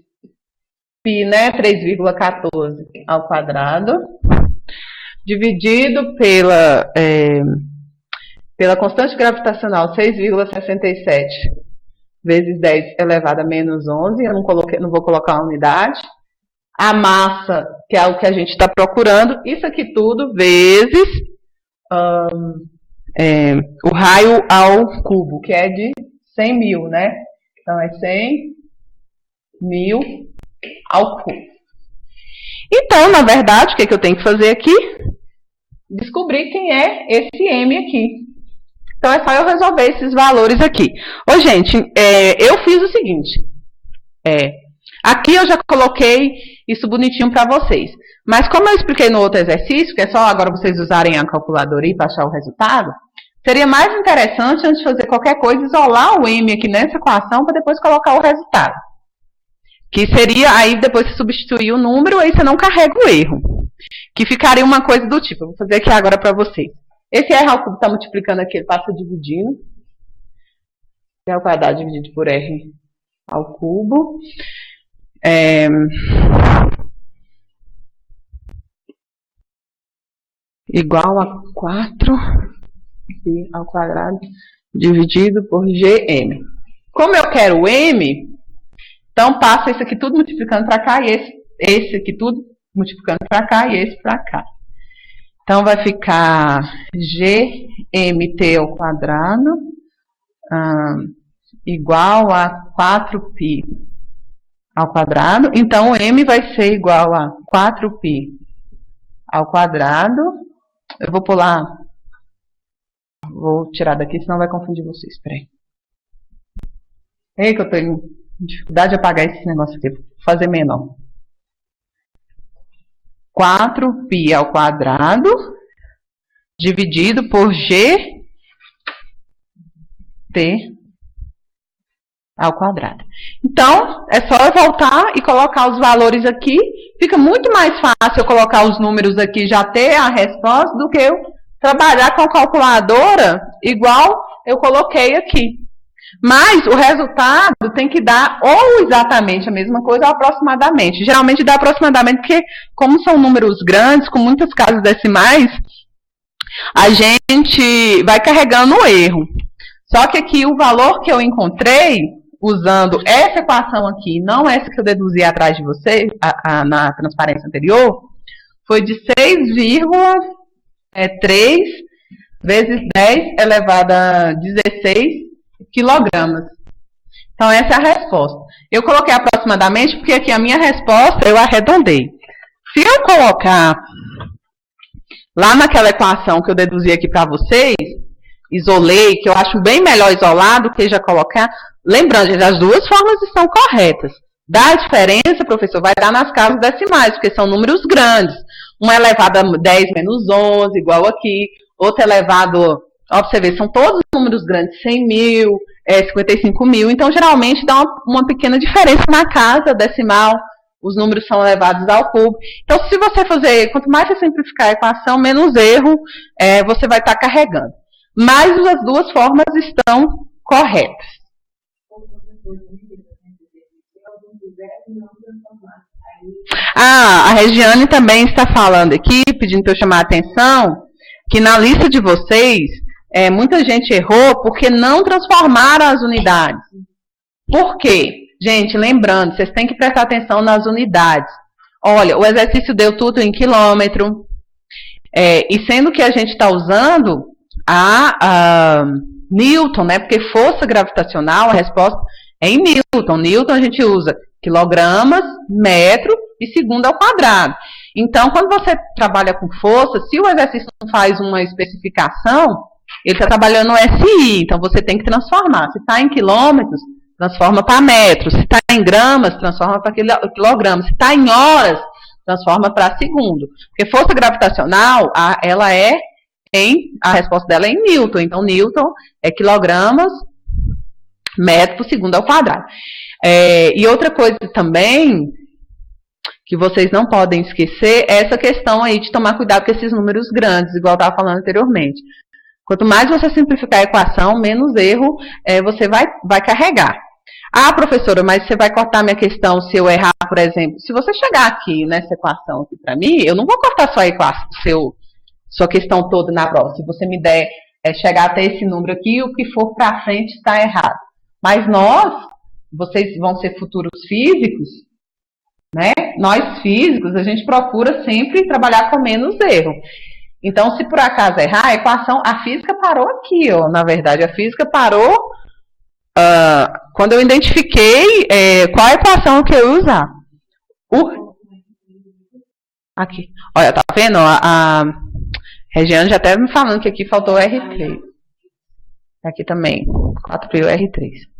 π, né, 3,14 ao quadrado, dividido pela constante gravitacional 6,67 vezes 10 elevado a menos 11, eu não vou colocar a unidade. A massa, que é o que a gente está procurando, isso aqui tudo vezes o raio ao cubo, que é de 100.000, né? Então, é 100.000 ao cubo. Então, na verdade, o que eu tenho que fazer aqui? Descobrir quem é esse M aqui. Então, é só eu resolver esses valores aqui. Ô, gente, eu fiz o seguinte. Aqui eu já coloquei isso bonitinho para vocês. Mas como eu expliquei no outro exercício, que é só agora vocês usarem a calculadora aí para achar o resultado, seria mais interessante, antes de fazer qualquer coisa, isolar o m aqui nessa equação para depois colocar o resultado. Que seria, aí depois você substituir o número, aí você não carrega o erro. Que ficaria uma coisa do tipo, eu vou fazer aqui agora para vocês. Esse r ao cubo está multiplicando aqui, ele passa dividindo. R ao quadrado dividido por r ao cubo. Igual a 4 π ao quadrado dividido por gm. Como eu quero o m, então passa isso aqui tudo multiplicando para cá e esse aqui tudo multiplicando para cá e esse para cá. Então vai ficar gmt ao quadrado igual a 4π ao quadrado. Então o m vai ser igual a 4π ao quadrado. Eu vou pular, vou tirar daqui, senão vai confundir vocês. Peraí. Ei, que eu tenho dificuldade de apagar esse negócio aqui. Vou fazer menor. 4π ao quadrado dividido por gt ao quadrado. Então, é só eu voltar e colocar os valores aqui. Fica muito mais fácil eu colocar os números aqui e já ter a resposta do que eu trabalhar com a calculadora igual eu coloquei aqui. Mas o resultado tem que dar ou exatamente a mesma coisa ou aproximadamente. Geralmente dá aproximadamente porque, como são números grandes, com muitas casas decimais, a gente vai carregando o erro. Só que aqui o valor que eu encontrei, usando essa equação aqui, não essa que eu deduzi atrás de vocês, na transparência anterior, foi de 6,3 vezes 10 elevado a 16 quilogramas. Então, essa é a resposta. Eu coloquei aproximadamente porque aqui a minha resposta eu arredondei. Se eu colocar lá naquela equação que eu deduzi aqui para vocês, isolei, que eu acho bem melhor isolar do que já colocar. Lembrando, gente, as duas formas estão corretas. Dá a diferença, professor, vai dar nas casas decimais, porque são números grandes. Uma elevado a 10 menos 11, igual aqui. Outra elevado, ó, pra você ver, são todos números grandes, 100 mil, 55 mil. Então, geralmente, dá uma pequena diferença na casa decimal. Os números são elevados ao cubo. Então, se você fazer, quanto mais você simplificar a equação, menos erro você vai estar carregando. Mas as duas formas estão corretas. A Regiane também está falando aqui, pedindo para eu chamar a atenção, que na lista de vocês, muita gente errou porque não transformaram as unidades. Por quê? Gente, lembrando, vocês têm que prestar atenção nas unidades. Olha, o exercício deu tudo em quilômetro, e sendo que a gente está usando a Newton, né? Porque força gravitacional, a resposta é em Newton. Newton a gente usa quilogramas, metro e segundo ao quadrado. Então, quando você trabalha com força, se o exercício não faz uma especificação, ele está trabalhando no SI. Então, você tem que transformar. Se está em quilômetros, transforma para metros. Se está em gramas, transforma para quilogramas. Se está em horas, transforma para segundo. Porque força gravitacional, ela a resposta dela é em Newton. Então, Newton é quilogramas, metro por segundo ao quadrado. E outra coisa também que vocês não podem esquecer é essa questão aí de tomar cuidado com esses números grandes, igual eu estava falando anteriormente. Quanto mais você simplificar a equação, menos erro você vai carregar. Ah, professora, mas você vai cortar minha questão se eu errar, por exemplo. Se você chegar aqui nessa equação aqui para mim, eu não vou cortar só a equação, sua questão toda na prova. Se você me der chegar até esse número aqui, o que for para frente está errado. Mas vocês vão ser futuros físicos, né? Nós físicos, a gente procura sempre trabalhar com menos erro. Então, se por acaso errar, a física parou aqui, ó. Na verdade, a física parou quando eu identifiquei qual a equação que eu ia usar. Aqui. Olha, tá vendo? A Regiane já até me falando que aqui faltou o R3. Aqui também. 4π R3.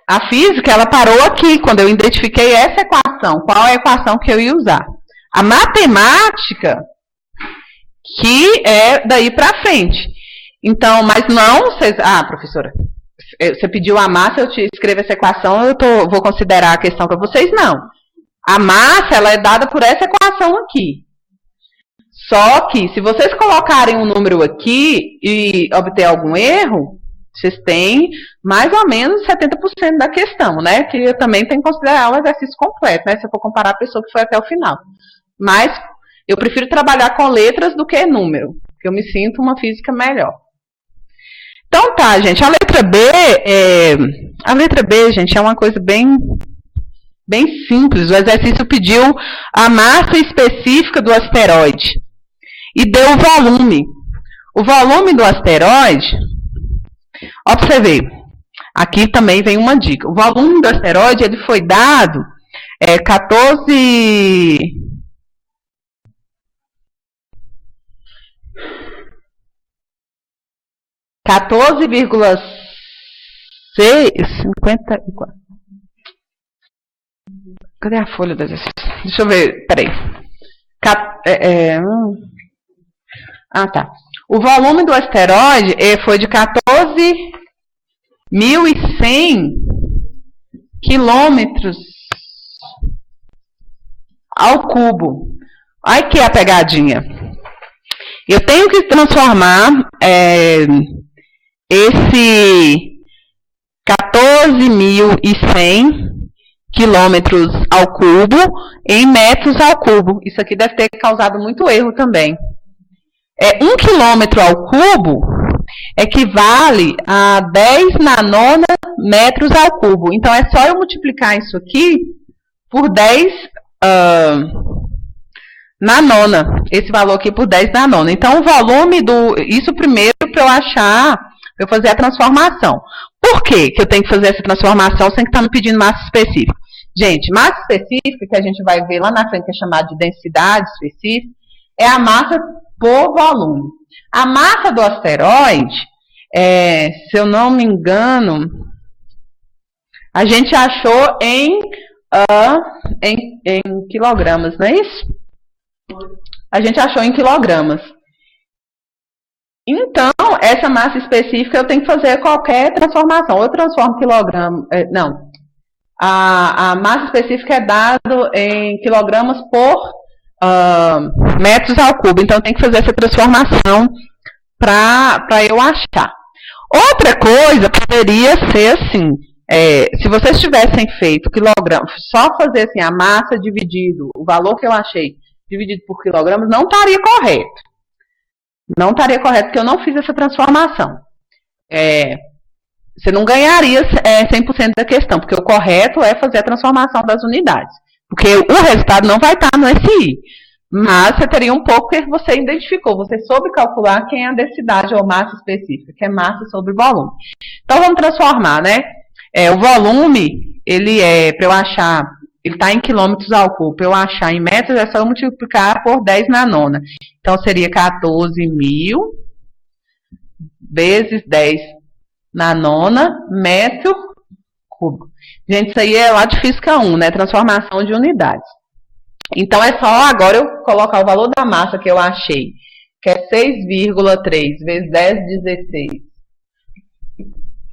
A física, ela parou aqui, quando eu identifiquei essa equação. equação. Qual é a equação que eu ia usar? A matemática, que é daí para frente. Então, mas não, vocês... Ah, professora, você pediu a massa, eu te escrevo essa equação, vou considerar a questão para vocês? Não. A massa, ela é dada por essa equação aqui. Só que, se vocês colocarem um número aqui e obter algum erro, vocês têm mais ou menos 70% da questão, né? Que eu também tenho que considerar o exercício completo, né? Se eu for comparar a pessoa que foi até o final. Mas eu prefiro trabalhar com letras do que número, porque eu me sinto uma física melhor. Então tá, gente, a letra B, gente, é uma coisa bem simples. O exercício pediu a massa específica do asteroide e deu o volume. O volume do asteroide, ó, pra você ver, aqui também vem uma dica. O volume do asteroide, ele foi dado 14,54. Cadê a folha do exercício? Deixa eu ver, peraí. Tá. O volume do asteroide foi de 14.100 quilômetros ao cubo. Olha aqui a pegadinha. Eu tenho que transformar esse 14.100 quilômetros ao cubo em metros ao cubo. Isso aqui deve ter causado muito erro também. 1 quilômetro ao cubo equivale a 10 nanômetros ao cubo. Então, é só eu multiplicar isso aqui por 10 nanona. Esse valor aqui por 10 nanona. Então, o volume isso primeiro para eu achar, para eu fazer a transformação. Por que eu tenho que fazer essa transformação sem que estar me pedindo massa específica? Gente, massa específica, que a gente vai ver lá na frente, que é chamada de densidade específica, é a massa por volume. A massa do asteroide, se eu não me engano, a gente achou em quilogramas, não é isso? A gente achou em quilogramas. Então, essa massa específica eu tenho que fazer qualquer transformação. Ou eu transformo quilograma... não. A massa específica é dada em quilogramas por metros ao cubo. Então, eu tenho que fazer essa transformação para eu achar. Outra coisa poderia ser assim, se vocês tivessem feito quilograma, só fazer assim, a massa dividido, o valor que eu achei, dividido por quilogramas, não estaria correto. Não estaria correto, porque eu não fiz essa transformação. Você não ganharia 100% da questão, porque o correto é fazer a transformação das unidades. Porque o resultado não vai estar no SI. Mas você teria um pouco que você identificou. Você soube calcular quem é a densidade ou massa específica, que é massa sobre volume. Então, vamos transformar, né? O volume, ele para eu achar, ele está em quilômetros ao cubo. Para eu achar em metros, é só eu multiplicar por 10 nanona. Então, seria 14.000 vezes 10 nanona metro cúbico. Gente, isso aí é lá de Física 1, né? Transformação de unidades. Então, é só agora eu colocar o valor da massa que eu achei, que é 6,3 vezes 10,16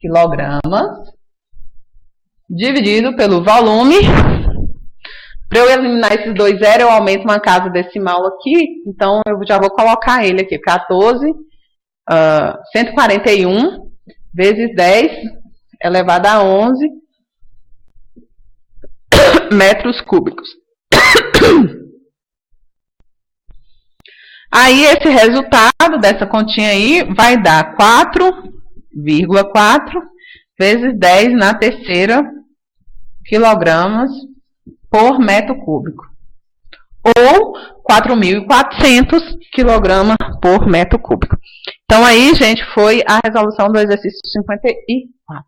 quilogramas, dividido pelo volume. Para eu eliminar esses dois zeros, eu aumento uma casa decimal aqui. Então, eu já vou colocar ele aqui. 141 vezes 10 elevado a 11 metros cúbicos. Aí, esse resultado dessa continha aí vai dar 4,4 vezes 10 na terceira quilogramas por metro cúbico. Ou 4.400 quilogramas por metro cúbico. Então, aí, gente, foi a resolução do exercício 54.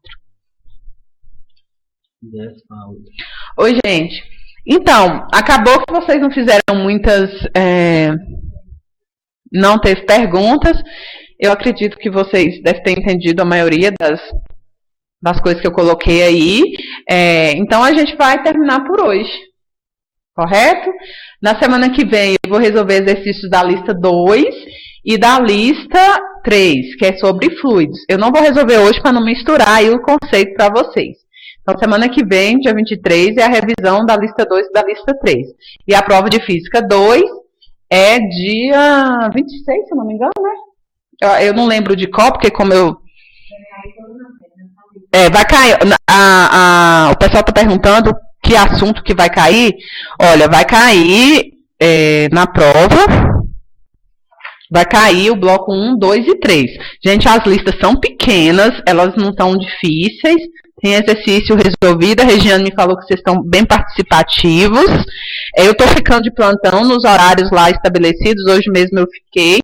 Oi, gente. Então, acabou que vocês não fizeram muitas... não teve perguntas. Eu acredito que vocês devem ter entendido a maioria das coisas que eu coloquei aí. Então, a gente vai terminar por hoje. Correto? Na semana que vem eu vou resolver exercícios da lista 2 e da lista 3, que é sobre fluidos. Eu não vou resolver hoje para não misturar aí o conceito para vocês. Então, semana que vem, dia 23, é a revisão da lista 2 e da lista 3. E a prova de Física 2 é dia 26, se eu não me engano, né? Eu não lembro de qual, porque como eu... vai cair... o pessoal está perguntando que assunto que vai cair. Olha, vai cair na prova... Vai cair o bloco 1, 2 e 3. Gente, as listas são pequenas, elas não são difíceis. Tem exercício resolvido. A Regiane me falou que vocês estão bem participativos. Eu estou ficando de plantão nos horários lá estabelecidos. Hoje mesmo eu fiquei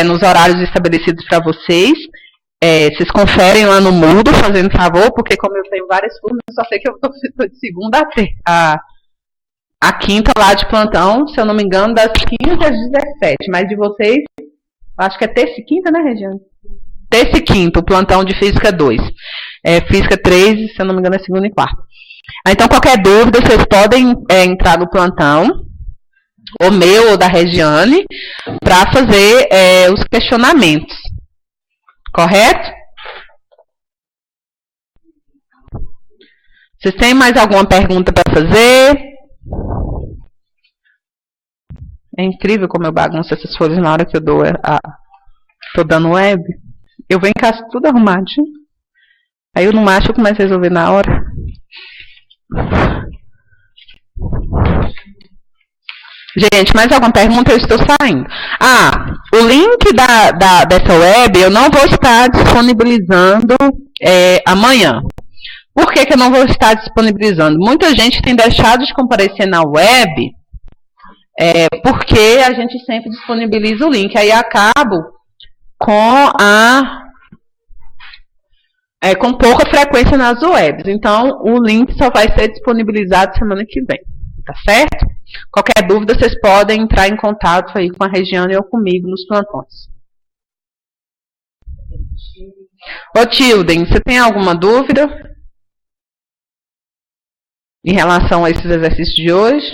nos horários estabelecidos para vocês. Vocês conferem lá no Moodle, fazendo favor, porque como eu tenho várias turmas, eu só sei que eu estou de segunda a quinta lá de plantão, se eu não me engano, das 15 às 17. Mas de vocês, acho que é terça e quinta, né, Regiane? Terça e quinta, o plantão de Física 2. Física 3, se eu não me engano, é segunda e quarta. Então, qualquer dúvida, vocês podem entrar no plantão, o meu ou da Regiane, para fazer os questionamentos. Correto? Vocês têm mais alguma pergunta para fazer? É incrível como eu bagunço essas folhas na hora que eu tô dando web. Eu venho em casa tudo arrumadinho. Aí eu não acho, eu começo a resolver na hora. Gente, mais alguma pergunta? Eu estou saindo. O link dessa web eu não vou estar disponibilizando amanhã. Por que eu não vou estar disponibilizando? Muita gente tem deixado de comparecer na web porque a gente sempre disponibiliza o link. Aí acabo com pouca frequência nas webs. Então, o link só vai ser disponibilizado semana que vem. Tá certo? Qualquer dúvida, vocês podem entrar em contato aí com a Regiane ou comigo nos plantões. Ô, Tilden, você tem alguma dúvida em relação a esses exercícios de hoje?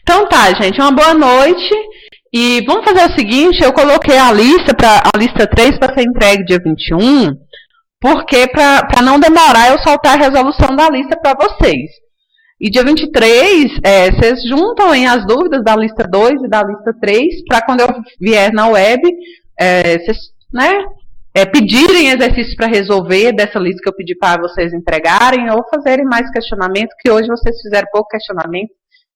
Então tá, gente, uma boa noite. E vamos fazer o seguinte, eu coloquei a lista 3 para ser entregue dia 21, porque para não demorar eu soltar a resolução da lista para vocês. E dia 23, vocês juntam aí as dúvidas da lista 2 e da lista 3, para quando eu vier na web, vocês, pedirem exercícios para resolver dessa lista que eu pedi para vocês entregarem, ou fazerem mais questionamento, que hoje vocês fizeram pouco questionamento.